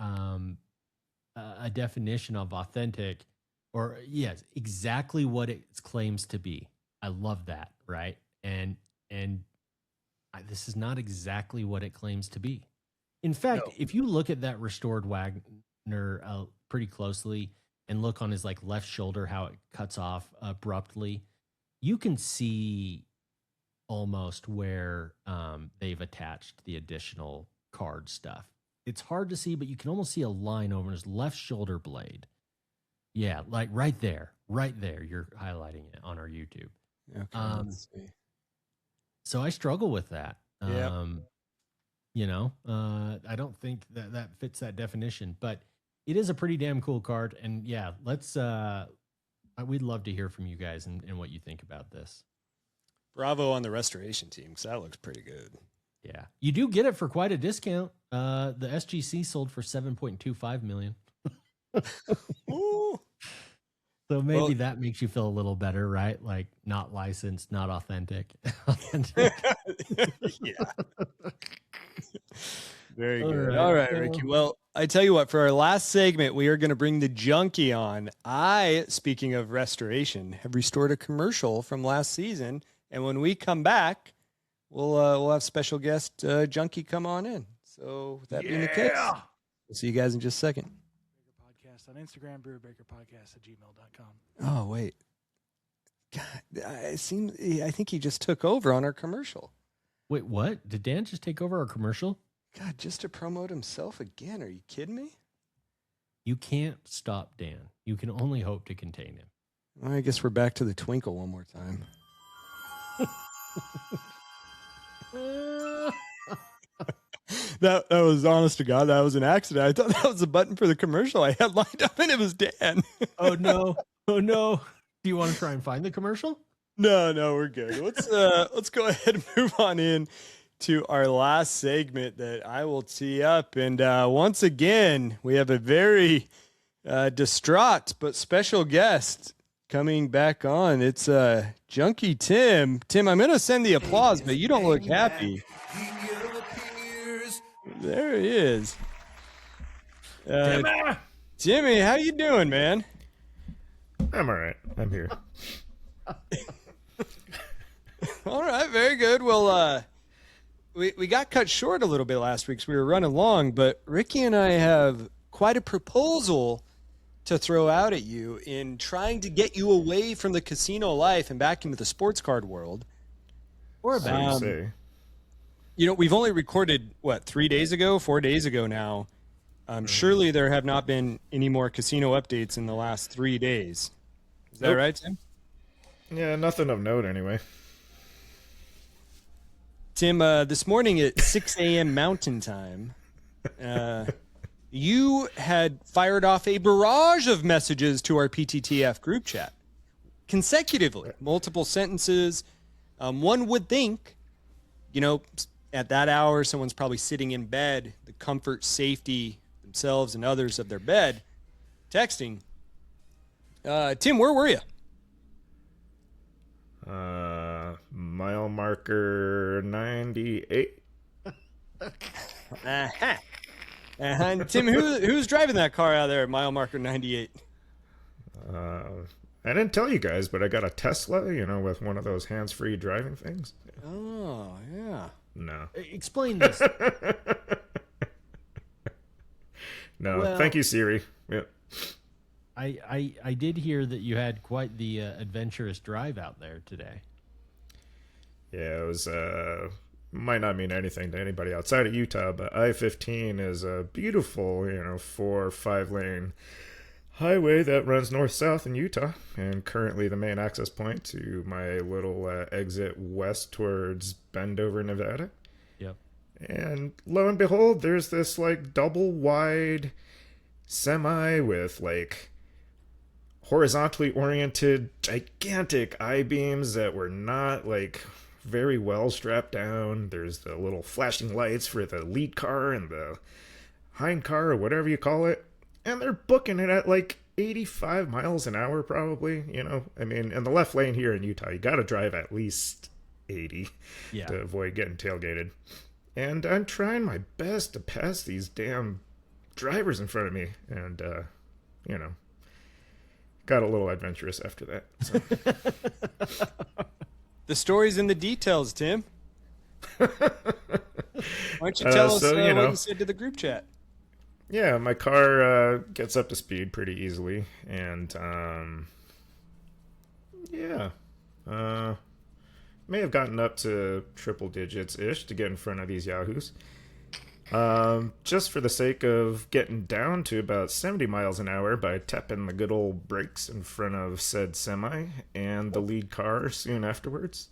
a definition of authentic, or yes, exactly what it claims to be. I love that, right? And this is not exactly what it claims to be. In fact, if you look at that restored Wagner pretty closely and look on his left shoulder, how it cuts off abruptly, you can see almost where they've attached the additional card stuff. It's hard to see, but you can almost see a line over his left shoulder blade. Yeah, right there. You're highlighting it on our YouTube. Okay, let's see. So I struggle with that. Yeah. I don't think that fits that definition, but it is a pretty damn cool card. And yeah, we'd love to hear from you guys and what you think about this. Bravo on the restoration team, because that looks pretty good. Yeah. You do get it for quite a discount. The SGC sold for $7.25 million. Ooh. So maybe that makes you feel a little better, right? Like not licensed, not authentic. Authentic. Yeah. Very good. All right, Ricky. Well, I tell you what, for our last segment, we are going to bring the Junkie on. Speaking of restoration, have restored a commercial from last season. And when we come back, we'll have special guest Junkie come on in. So with that being the case, we'll see you guys in just a second. Podcast on Instagram, brewerbreakerpodcast@gmail.com. Oh, wait. God, I think he just took over on our commercial. Wait, what? Did Dan just take over our commercial? God, just to promote himself again. Are you kidding me? You can't stop Dan. You can only hope to contain him. Well, I guess we're back to the twinkle one more time. That was honest to God. That was an accident. I thought that was a button for the commercial I had lined up, and it was Dan. Oh no! Oh no! Do you want to try and find the commercial? No, we're good. Let's go ahead and move on in to our last segment that I will tee up. And once again, we have a very distraught but special guest coming back on. It's Junkie Tim. Tim, I'm going to send the applause, but you don't look happy. There he is. Jimmy, how you doing, man? I'm all right. I'm here. All right, very good. Well, we got cut short a little bit last week, so we were running long, but Ricky and I have quite a proposal to throw out at you in trying to get you away from the casino life and back into the sports card world. Or about Say. We've only recorded, 4 days ago now. Surely there have not been any more casino updates in the last 3 days. Is that right, Tim? Yeah, nothing of note anyway. Tim, this morning at 6 a.m. Mountain Time, you had fired off a barrage of messages to our PTTF group chat consecutively, multiple sentences. One would think, at that hour, someone's probably sitting in bed, the comfort, safety, themselves and others of their bed, texting. Tim, where were you? Mile marker 98. And Tim, who's driving that car out there at mile marker 98? I didn't tell you guys, but I got a Tesla, with one of those hands-free driving things. Oh, yeah. No. explain this. No, Well- thank you, Siri. Yeah. I did hear that you had quite the adventurous drive out there today. Yeah, it was, might not mean anything to anybody outside of Utah, but I-15 is a beautiful, 4 or 5 lane highway that runs north-south in Utah, and currently the main access point to my little exit west towards Bendover, Nevada. Yep. And lo and behold, there's this double wide semi with horizontally oriented gigantic I-beams that were not very well strapped down. There's the little flashing lights for the lead car and the hind car or whatever you call it. And they're booking it at 85 miles an hour probably, I mean, in the left lane here in Utah, you got to drive at least 80 to avoid getting tailgated. And I'm trying my best to pass these damn drivers in front of me. And, got a little adventurous after that. So. The story's in the details, Tim. Why don't you tell us what you said to the group chat? Yeah, my car gets up to speed pretty easily, and may have gotten up to triple digits-ish to get in front of these yahoos. Just for the sake of getting down to about 70 miles an hour by tapping the good old brakes in front of said semi and the lead car soon afterwards.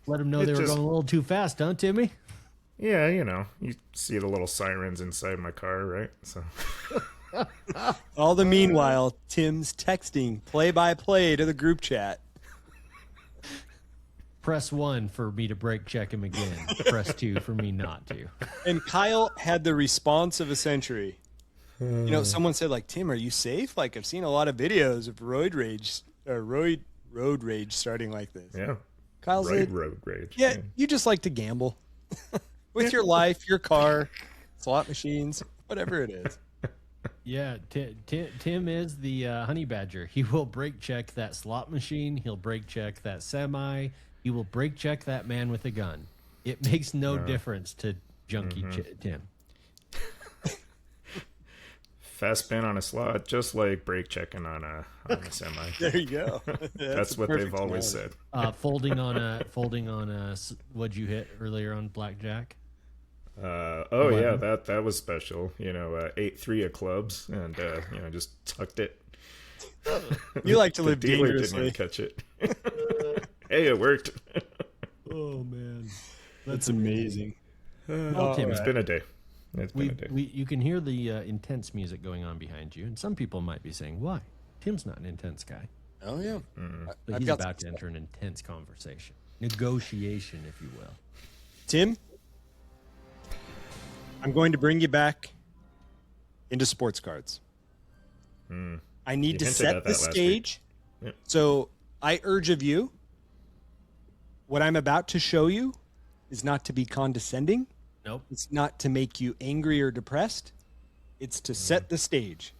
Let them know they were going a little too fast, huh, Timmy? Yeah, you see the little sirens inside my car, right? So. All the meanwhile, Tim's texting play-by-play to the group chat. Press 1 for me to brake check him again. Press 2 for me not to. And Kyle had the response of a century. Someone said, Tim, are you safe? I've seen a lot of videos of road rage starting like this. Yeah. Kyle said, road rage. Yeah, you just like to gamble. With your life, your car, slot machines, whatever it is. Yeah, Tim is the honey badger. He will brake check that slot machine. He'll brake check that semi. He will brake check that man with a gun. It makes no difference to Junkie Tim. fast spin on a slot, just like brake checking on a semi. There you go. That's what they've always said. Folding on a. What'd you hit earlier on blackjack? Yeah, that was special. 8-3 of clubs, and just tucked it. You like to live the dealer dangerously. didn't catch it. Hey, it worked. Oh man, That's amazing. Tim, It's been a day. you can hear the intense music going on behind you, and some people might be saying, "Why? Tim's not an intense guy." Oh yeah. But he's about to enter an intense conversation, negotiation, if you will. Tim, I'm going to bring you back into sports cards. I need to hinted set at the that last stage. week. Yeah. So I urge of you, what I'm about to show you is not to be condescending. Nope. It's not to make you angry or depressed. It's to set the stage.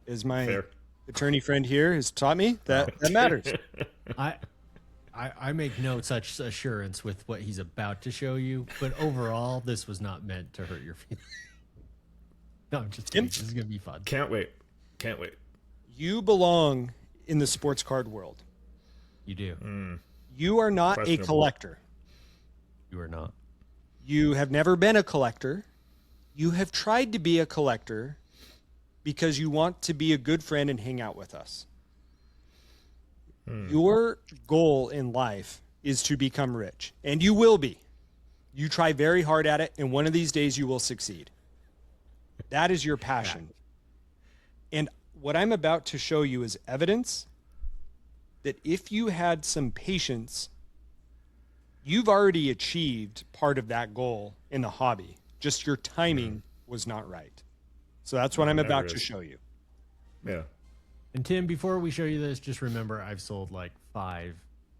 As my Fair. attorney friend here has taught me, that matters. I make no such assurance with what he's about to show you, but overall, this was not meant to hurt your feelings. No, I'm just kidding. This is gonna be fun. Can't wait. You belong in the sports card world. You do. You are not a Questionable. collector. You are not. You have never been a collector. You have tried to be a collector because you want to be a good friend and hang out with us. Your goal in life is to become rich, and you will be. You try very hard at it, and one of these days you will succeed. That is your passion. And what I'm about to show you is evidence that if you had some patience, you've already achieved part of that goal in the hobby. Just your timing was not right. So that's what I'm Never about to is. show you. Yeah. And Tim, before we show you this, just remember I've sold like 5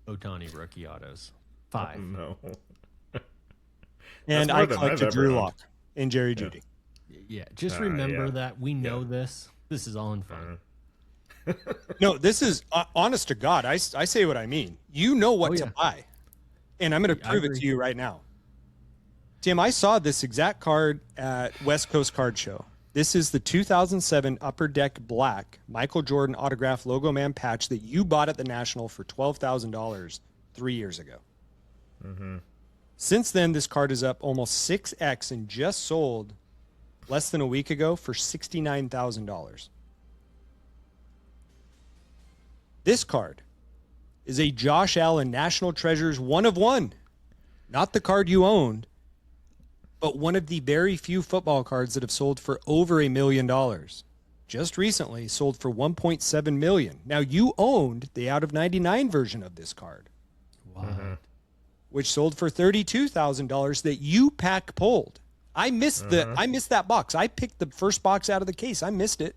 Ohtani rookie autos. 5. No. And more I than I've collected ever Drew owned. Lock and Jerry Judy. Yeah, just remember yeah. that we know this. This is all in fun. No, this is honest to God. I say what I mean. You know what to buy. And I'm going to I prove it agree. to you right now. Tim, I saw this exact card at West Coast Card Show. This is the 2007 Upper Deck Black Michael Jordan autograph logo man patch that you bought at the National for $12,000 3 years ago. Since then, this card is up almost 6x and just sold less than a week ago for $69,000. This card is a Josh Allen National Treasures 1 of 1. Not the card you owned, but one of the very few football cards that have sold for over $1 million. Just recently sold for $1.7 million. Now, you owned the out of 99 version of this card, which sold for $32,000 that you pack pulled. I missed that box. I picked the first box out of the case. I missed it.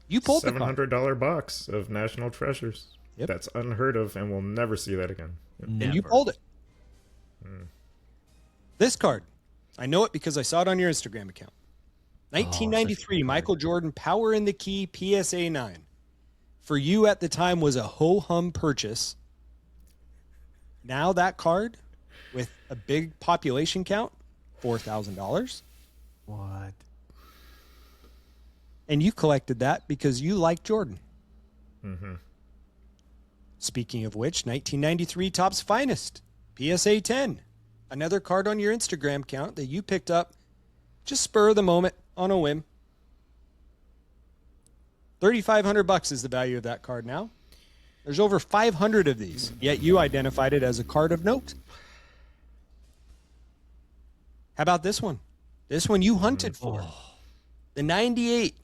You pulled the card. $700 box of National Treasures. Yep. That's unheard of, and we'll never see that again. And you pulled it. This card, I know it because I saw it on your Instagram account. 1993 Michael Jordan Power in the Key PSA 9. For you at the time was a ho-hum purchase. Now that card, with a big population count, $4,000. What? And you collected that because you like Jordan. Speaking of which, 1993 Topps Finest, PSA 10. Another card on your Instagram account that you picked up just spur of the moment on a whim. $3,500 is the value of that card now. There's over 500 of these, yet you identified it as a card of note. How about this one? This one you hunted for. The 98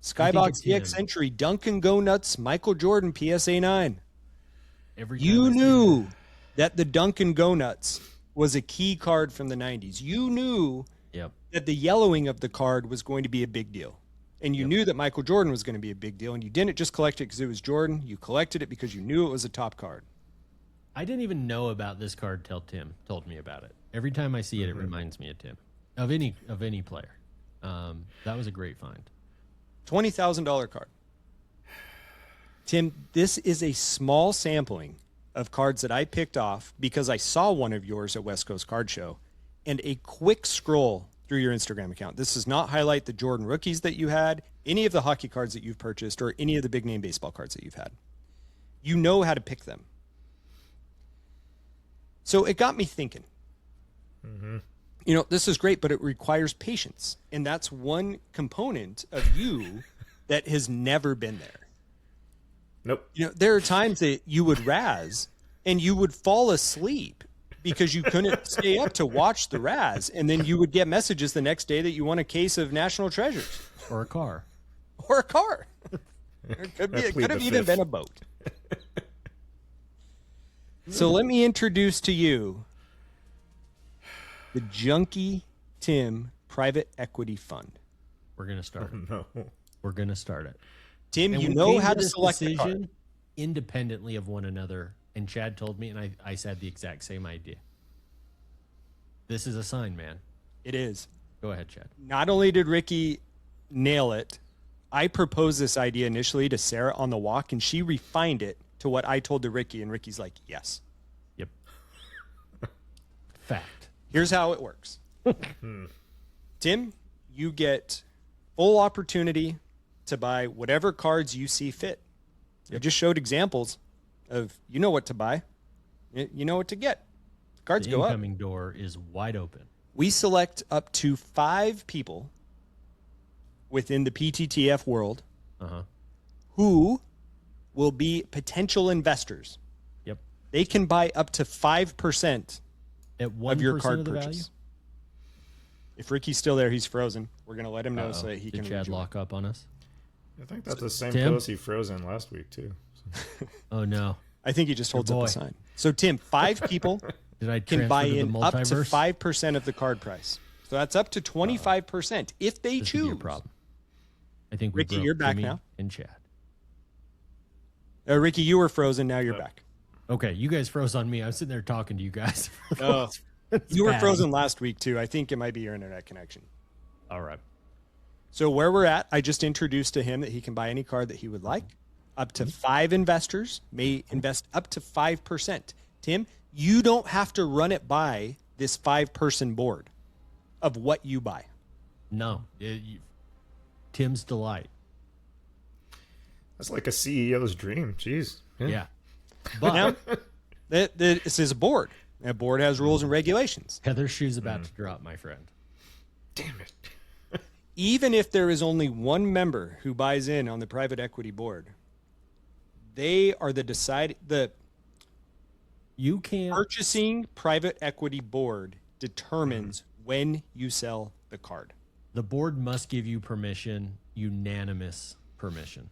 Skybox DX him. Century Duncan Go Nuts Michael Jordan PSA 9. Every time You I see knew that the Duncan Go Nuts was a key card from the 90s. You knew Yep. that the yellowing of the card was going to be a big deal. And you knew that Michael Jordan was going to be a big deal. And you didn't just collect it because it was Jordan. You collected it because you knew it was a top card. I didn't even know about this card till Tim told me about it. Every time I see it, it reminds me of Tim, of any player. That was a great find. $20,000 card. Tim, this is a small sampling of cards that I picked off because I saw one of yours at West Coast Card Show, and a quick scroll through your Instagram account. This does not highlight the Jordan rookies that you had, any of the hockey cards that you've purchased, or any of the big name baseball cards that you've had. You know how to pick them. So it got me thinking. You know, this is great, but it requires patience. And that's one component of you that has never been there. Nope. You know, there are times that you would razz and you would fall asleep because you couldn't stay up to watch the razz. And then you would get messages the next day that you won a case of National Treasures. Or a car. Or a car. It could have even been a boat. So let me introduce to you the Junkie Tim Private Equity Fund. We're going to start it. No. We're going to start it. Tim, And you we know came how to this select the card. decision independently of one another. And Chad told me, and I said the exact same idea. This is a sign, man. It is. Go ahead, Chad. Not only did Ricky nail it, I proposed this idea initially to Sarah on the walk, and she refined it to what I told to Ricky, and Ricky's like, yes. Yep. Fact. Here's how it works. Tim, you get full opportunity to buy whatever cards you see fit. You just showed examples of you know what to buy. You know what to get. Cards The go up. incoming door is wide open. We select up to 5 people within the PTTF world Uh-huh. who will be potential investors. Yep. They can buy up to 5% At 1% of your card of the purchase. value? If Ricky's still there, he's frozen. We're going to let him know so Uh-oh. that he Did can Chad rejoin. lock up on us? I think that's the same Tim? pose he froze in last week, too. Oh, no. I think he just holds up boy. a sign. So, Tim, 5 people Did I can transfer buy to the in up to multiverse? 5% of the card price. So that's up to 25% if they This could be choose. a problem. I think we Ricky, broke you're back Jimmy now. And Chad. Ricky, you were frozen. Now you're back. Okay, you guys froze on me. I was sitting there talking to you guys. Oh, It's you were bad. frozen last week, too. I think it might be your internet connection. All right. So where we're at, I just introduced to him that he can buy any card that he would like. Up to 5 investors may invest up to 5%. Tim, you don't have to run it by this 5-person board of what you buy. No. Tim's delight. That's like a CEO's dream. Jeez. Yeah. But Now, this is a board. A board has rules and regulations. Heather's shoe's about to drop, my friend. Damn it. Even if there is only one member who buys in on the private equity board, they are the You can't. purchasing private equity board determines when you sell the card. The board must give you permission, unanimous permission.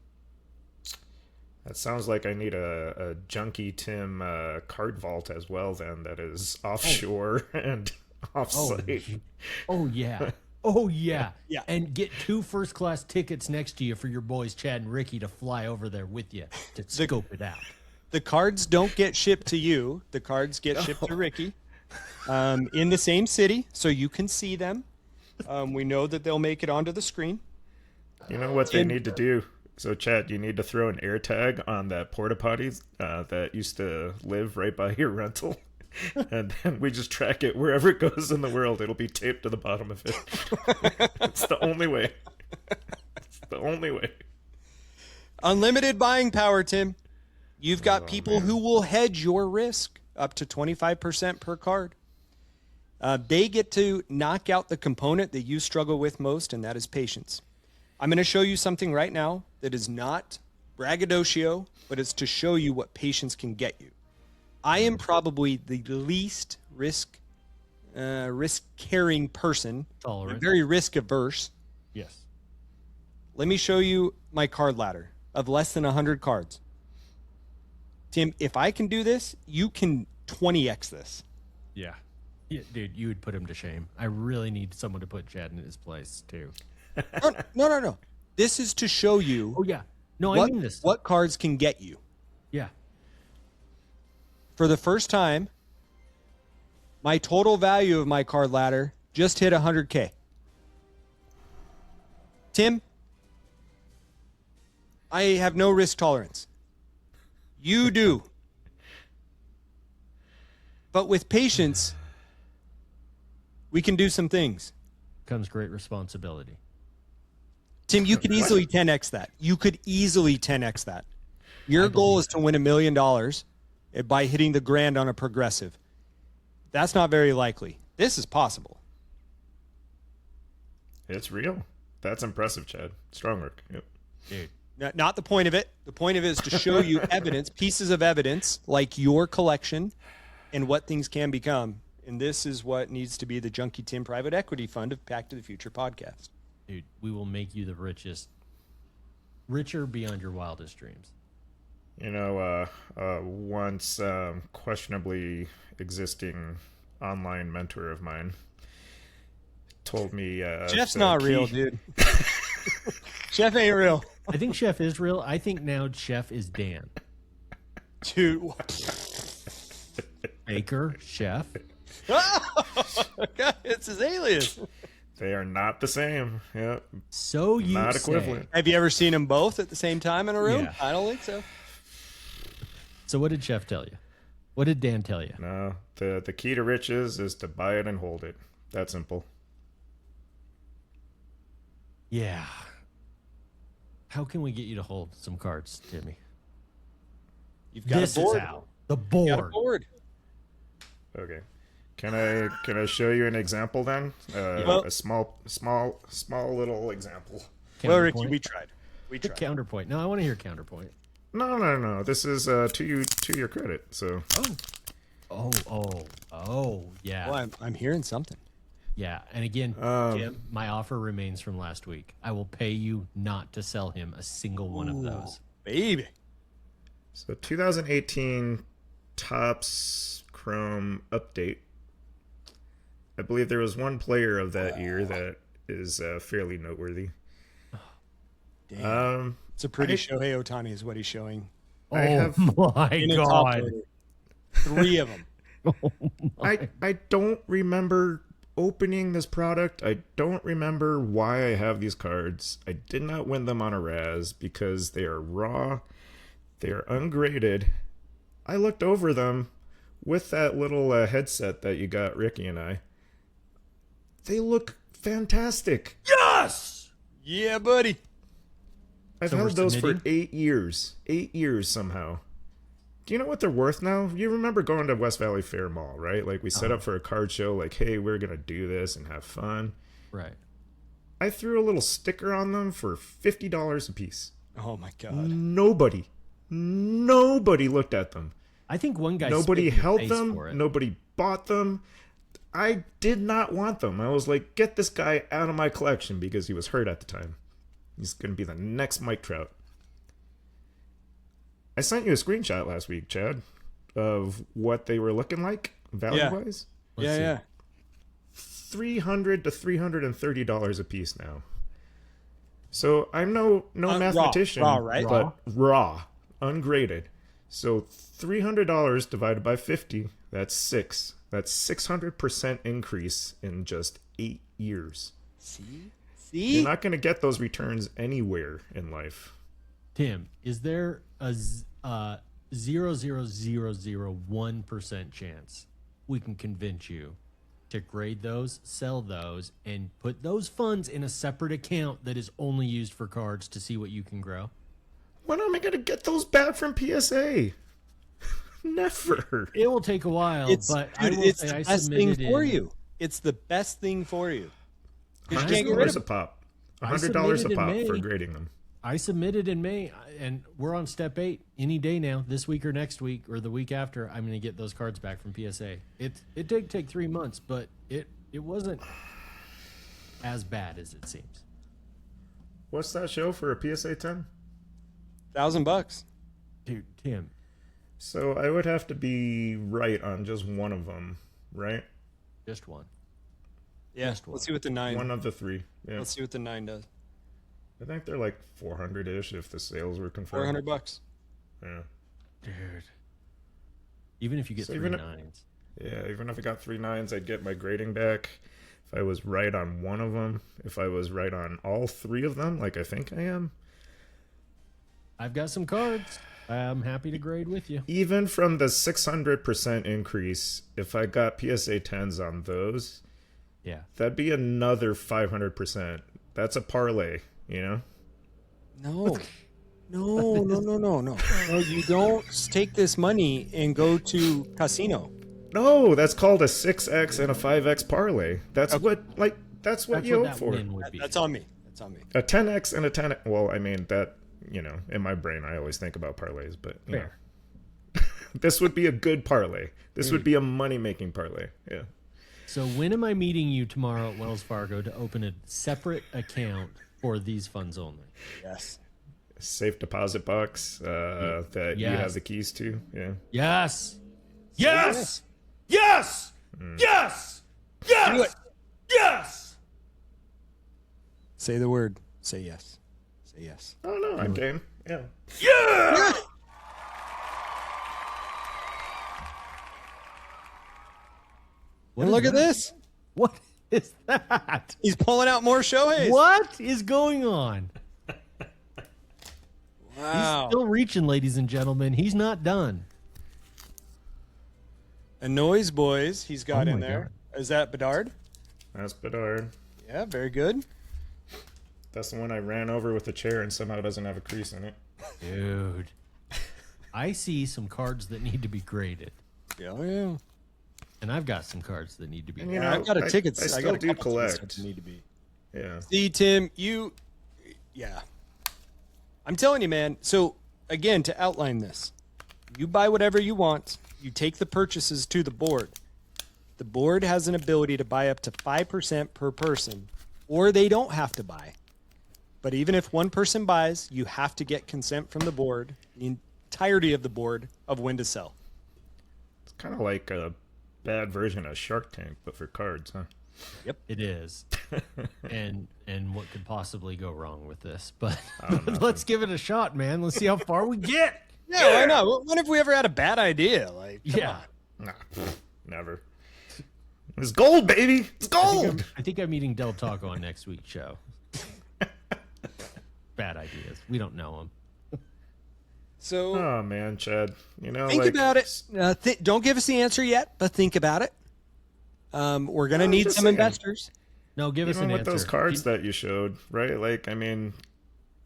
That sounds like I need a Junkie Tim card vault as well, then, that is offshore and offsite. Oh, yeah. Oh, yeah. Yeah. And get 2 first-class tickets next to you for your boys, Chad and Ricky, to fly over there with you to scope it out. The cards don't get shipped to you. The cards get shipped to Ricky in the same city, so you can see them. We know that they'll make it onto the screen. You know what they need to do? So, Chad, you need to throw an air tag on that porta potty that used to live right by your rental. And then we just track it wherever it goes in the world. It'll be taped to the bottom of it. It's the only way. It's the only way. Unlimited buying power, Tim. You've got people who will hedge your risk up to 25% per card. They get to knock out the component that you struggle with most, and that is patience. I'm going to show you something right now that is not braggadocio, but it's to show you what patience can get you. I am probably the least risk-carrying person. Tolerant. I'm very risk-averse. Yes. Let me show you my card ladder of less than 100 cards. Tim, if I can do this, you can 20x this. Yeah. Dude, you would put him to shame. I really need someone to put Chad in his place, too. No. This is to show you Oh, yeah. No, I mean this. what cards can get you. Yeah. For the first time, my total value of my card ladder just hit 100K. Tim, I have no risk tolerance. You do. But with patience, we can do some things. comes great responsibility. Tim, you could easily 10x that. You could easily 10x that. Your goal is to win $1 million by hitting the grand on a progressive. That's not very likely. This is possible. It's real. That's impressive, Chad. Strong work. Yep. Dude. Not the point of it. The point of it is to show you evidence, pieces of evidence, like your collection and what things can become. And this is what needs to be the Junkie Tim Private Equity Fund of Back to the Future podcast. Dude, we will make you the richest, richer beyond your wildest dreams. You know, once questionably existing online mentor of mine told me Jeff's not real, dude. Chef ain't real. I think Chef is real. I think now Chef is Dan. Dude. Baker, Chef. God, it's his alias. They are not the same. Yep. So you not say. equivalent. Have you ever seen them both at the same time in a room? Yeah. I don't think so. So what did Chef tell you? What did Dan tell you? No, the key to riches is to buy it and hold it. That simple. Yeah. How can we get you to hold some cards, Timmy? You've got This a board. is how. The You got a board. board. Okay. Can I show you an example then? Well- a small little example. Well, Ricky, Counterpoint? we tried. We The tried. counterpoint. No, I want to hear counterpoint. No. This is to your credit. So Yeah. Well, I'm hearing something. Yeah. And again, Jim, my offer remains from last week. I will pay you not to sell him a single one of those. Baby. So 2018 Topps Chrome update. I believe there was one player of that year that is fairly noteworthy. Damn. It's a pretty Shohei Ohtani is what he's showing. Oh I have my In a top God. order. 3 of them. I don't remember opening this product. I don't remember why I have these cards. I did not win them on a Raz because they are raw. They are ungraded. I looked over them with that little headset that you got, Ricky and I. They look fantastic. Yes. Yeah, buddy. I've So we're held those for submitting? 8 years. 8 years somehow. Do you know what they're worth now? You remember going to West Valley Fair Mall, right? Like we set up for a card show, like, hey, we're going to do this and have fun. Right. I threw a little sticker on them for $50 a piece. Oh, my God. Nobody looked at them. I think one guy. Nobody spit in your held face them. for it. Nobody bought them. I did not want them. I was like, get this guy out of my collection because he was hurt at the time. He's going to be the next Mike Trout. I sent you a screenshot last week, Chad, of what they were looking like value-wise. Let's see. Yeah. $300 to $330 a piece now. So I'm no Raw, mathematician, right? but raw, ungraded. So $300 divided by 50, that's 6. That's 600% increase in just 8 years. See? You're not going to get those returns anywhere in life. Tim, is there a 0.00001% chance we can convince you to grade those, sell those, and put those funds in a separate account that is only used for cards to see what you can grow? When am I going to get those back from PSA? Never. It will take a while, but I will it's say the I best thing submitted for in- you. It's the best thing for you. 'Cause you can't get rid $100 of a it. pop. I $100 a submitted in pop May. for grading them. I submitted in May, and we're on step 8 any day now. This week or next week or the week after, I'm going to get those cards back from PSA. It did take 3 months, but it wasn't as bad as it seems. What's that show for a PSA 10? $1,000. Dude, Tim, So I would have to be right on just one of them, right? just one. Yeah. Just one. Let's see what the 9. One of the 3. Yeah. Let's see what the 9 does. I think they're like 400-ish if the sales were confirmed. $400. Yeah. Dude. Even if you get So 3 even- 9s. Yeah, even if I got 3 9s, I'd get my grading back. If I was right on one of them, if I was right on all 3 of them, like I think I am, I've got some cards. I'm happy to grade with you. even from the 600% increase, if I got PSA 10s on those, Yeah. That'd be another 500%. That's a parlay, you know? No. No, you don't take this money and go to casino. No, that's called a 6x and a 5x parlay. That's what you That's hope that for. win would be. That's on me. A 10x and a 10. Well, I mean that, you know, in my brain I always think about parlays, but you know. This would be a good parlay. This would be a money-making parlay. Yeah. So when am I meeting you tomorrow at Wells Fargo to open a separate account for these funds only? Yes. Safe deposit box that you have the keys to. Yeah. Yes. Yes. Yes. Yes. Yes. Yes. Say the word. Say yes. Say yes. Oh no, I'm game. Yeah. Yeah. And look at this. What is that? He's pulling out more Shoheis. What is going on? Wow. He's still reaching, ladies and gentlemen. He's not done. A Noise Boys he's got Oh in my there. Is that Bedard? That's Bedard. Yeah, very good. That's the one I ran over with a chair and somehow doesn't have a crease in it. Dude. I see some cards that need to be graded. Yeah. And I've got some cards that need to be And, graded. you know, I've got a ticket. I I still got a do couple ticket collect. stubs that need to be. Yeah. See, Tim, yeah. I'm telling you, man. So again, to outline this, you buy whatever you want. You take the purchases to the board. The board has an ability to buy up to 5% per person, or they don't have to buy. But even if one person buys, you have to get consent from the board, the entirety of the board, of when to sell. It's kind of like a bad version of Shark Tank, but for cards, huh? Yep. It is. and what could possibly go wrong with this? But Oh, let's give it a shot, man. Let's see how far we get. Yeah, why not? When have we ever had a bad idea? Like, come Yeah. on. Nah, never. It's gold, baby. It's gold. I think I'm eating Del Taco on next week's show. Bad ideas. We don't know him. So Oh man, Chad. You know, think about it. Don't give us the answer yet, but think about it. We're gonna need just some saying. investors. No, give us Even an with answer. those cards that you showed, right? Like, I mean,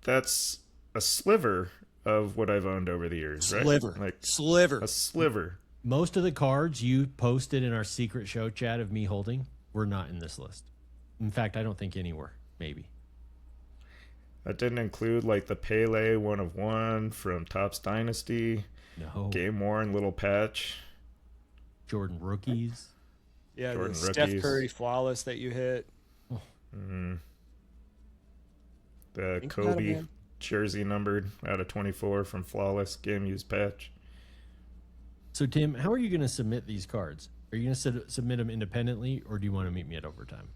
that's a sliver of what I've owned over the years, right? Sliver. Like Sliver. a sliver. Most of the cards you posted in our secret show chat of me holding were not in this list. In fact, I don't think any were. Maybe. That didn't include like the Pele 1/1 from Topps Dynasty, No. Game Worn Little Patch. Jordan rookies. Yeah, Jordan the Steph rookies. Curry flawless that you hit. The Think about it, Kobe man. jersey numbered out of 24 from Flawless Game Used Patch. So, Tim, how are you going to submit these cards? Are you going to submit them independently, or do you want to meet me at overtime?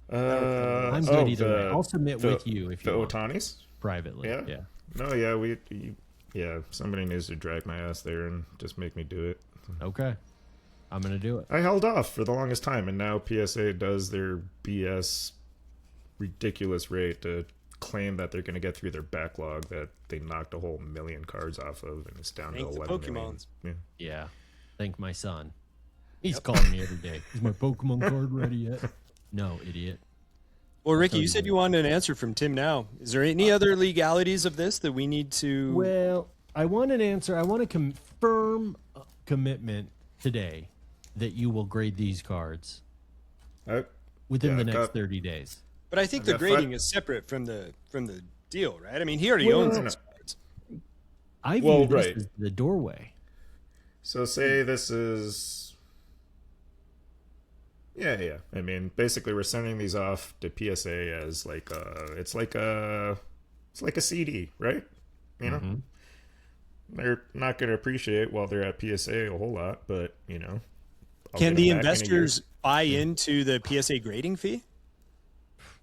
I'm good either way. I'll submit with you if you the want. Otanis? Privately. Yeah. Yeah. No, yeah, somebody needs to drag my ass there and just make me do it. Okay. I'm going to do it. I held off for the longest time, and now PSA does their BS ridiculous rate to claim that they're going to get through their backlog that they knocked a whole million cards off of, and it's down Thank to the 11 million. Pokemons. Yeah. Yeah. Thank my son. He's calling me every day. Is my Pokemon card ready yet? No, idiot. Well, Ricky, you said you wanted an answer from Tim now. Is there any other legalities of this that we need to... Well, I want an answer. I want a confirm commitment today that you will grade these cards within the next 30 days. But I think the got grading is separate from the deal, right? I mean, he already owns those cards. I view this as the doorway. So say this is... Yeah. I mean, basically, we're sending these off to PSA as like it's like a CD, right? You know, they're not going to appreciate while they're at PSA a whole lot, but you know, Can the investors buy into the PSA grading fee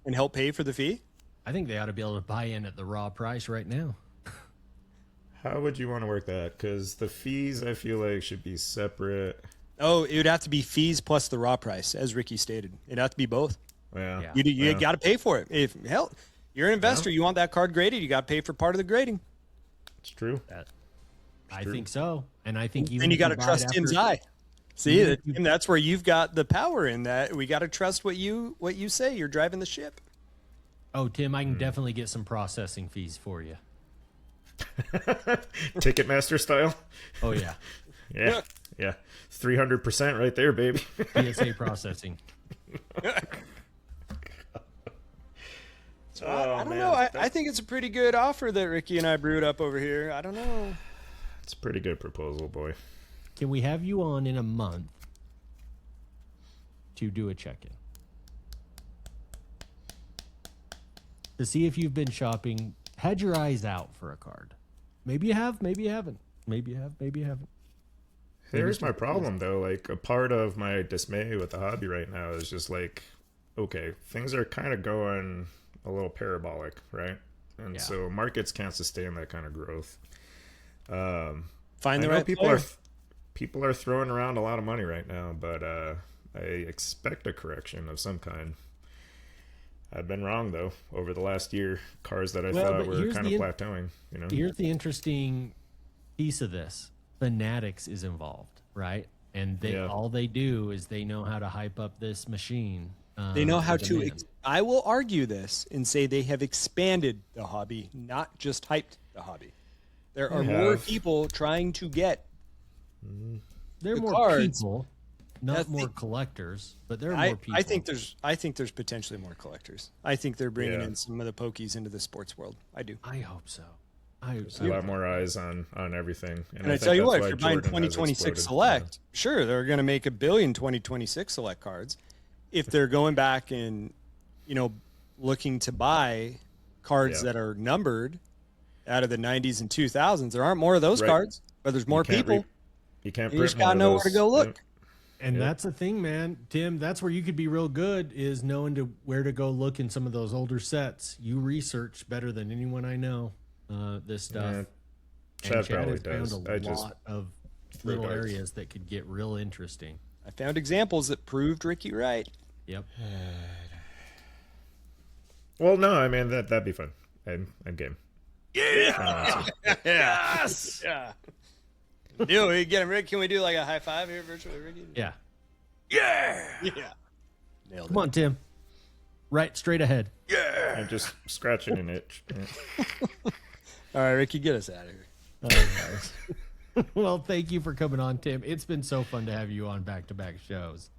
and help pay for the fee? I think they ought to be able to buy in at the raw price right now. How would you want to work that? Because the fees, I feel like, should be separate. Oh, it would have to be fees plus the raw price, as Ricky stated. It'd have to be both. Yeah. You got to pay for it. If hell, you're an investor, you want that card graded, you got to pay for part of the grading. It's true. I think so, and I think even And you if got to buy it trust after- Tim's eye. See, and that's where you've got the power in that. We got to trust what you say. You're driving the ship. Oh, Tim, I can definitely get some processing fees for you. Ticketmaster style. Oh yeah, yeah, 300% right there, baby. PSA processing. So I don't know. I think it's a pretty good offer that Ricky and I brewed up over here. I don't know. It's a pretty good proposal, boy. Can we have you on in a month to do a check-in? To see if you've been shopping, had your eyes out for a card. Maybe you have, maybe you haven't. Maybe you have, maybe you haven't. Here's my problem, though. Like, a part of my dismay with the hobby right now is just like, okay, things are kind of going a little parabolic, right? And so markets can't sustain that kind of growth. Find the right people player. People are throwing around a lot of money right now, but I expect a correction of some kind. I've been wrong, though, over the last year. Cars that I thought were kind of plateauing. You know, here's the interesting piece of this: Fanatics is involved, right? And all they do is they know how to hype up this machine. They know how to. I will argue this and say they have expanded the hobby, not just hyped the hobby. There are more people trying to get. There are more cards. people, not more collectors, but there are more people. I think there's potentially more collectors. I think they're bringing in some of the pokies into the sports world. I do. I hope so. There's a lot more eyes on everything. And I tell you what, if you're buying 2026 Select, sure, they're going to make 1 billion 2026 Select cards. If they're going back and, looking to buy cards that are numbered out of the 90s and 2000s, there aren't more of those cards, but there's more people. You can't. You just gotta know where to go look. Yep. And that's the thing, man. Tim, that's where you could be real good, is knowing where to go look in some of those older sets. You research better than anyone I know this stuff. Chad probably does. Found a lot of little areas that could get real interesting. I found examples that proved Ricky right. Yep. Well, no, I mean that'd be fun. I'm game. Yeah. Yes. Yeah. Deal. We get him, Rick. Can we do like a high five here virtually, Ricky? Yeah. Yeah. Nailed it. Come on, Tim. Right, straight ahead. Yeah. I'm just scratching an itch. All right, Ricky, get us out of here. Well, thank you for coming on, Tim. It's been so fun to have you on back-to-back shows.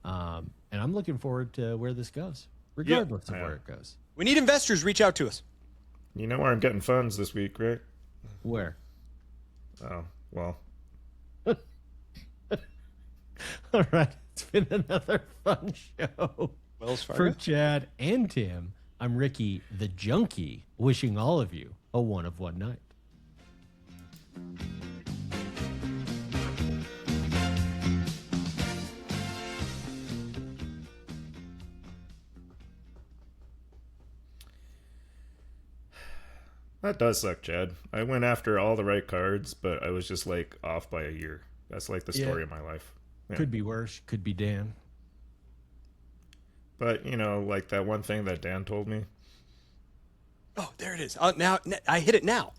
And I'm looking forward to where this goes, regardless of where it goes. We need investors. Reach out to us. You know where I'm getting funds this week, right? Where? Oh, well. All right. It's been another fun show. Wells Fargo. For Chad and Tim, I'm Ricky the Junkie, wishing all of you a one of one night. That does suck, Chad. I went after all the right cards, but I was just like off by a year. That's like the story of my life. Yeah. Could be worse. Could be Dan. But, like that one thing that Dan told me. Oh, there it is. Now I hit it now.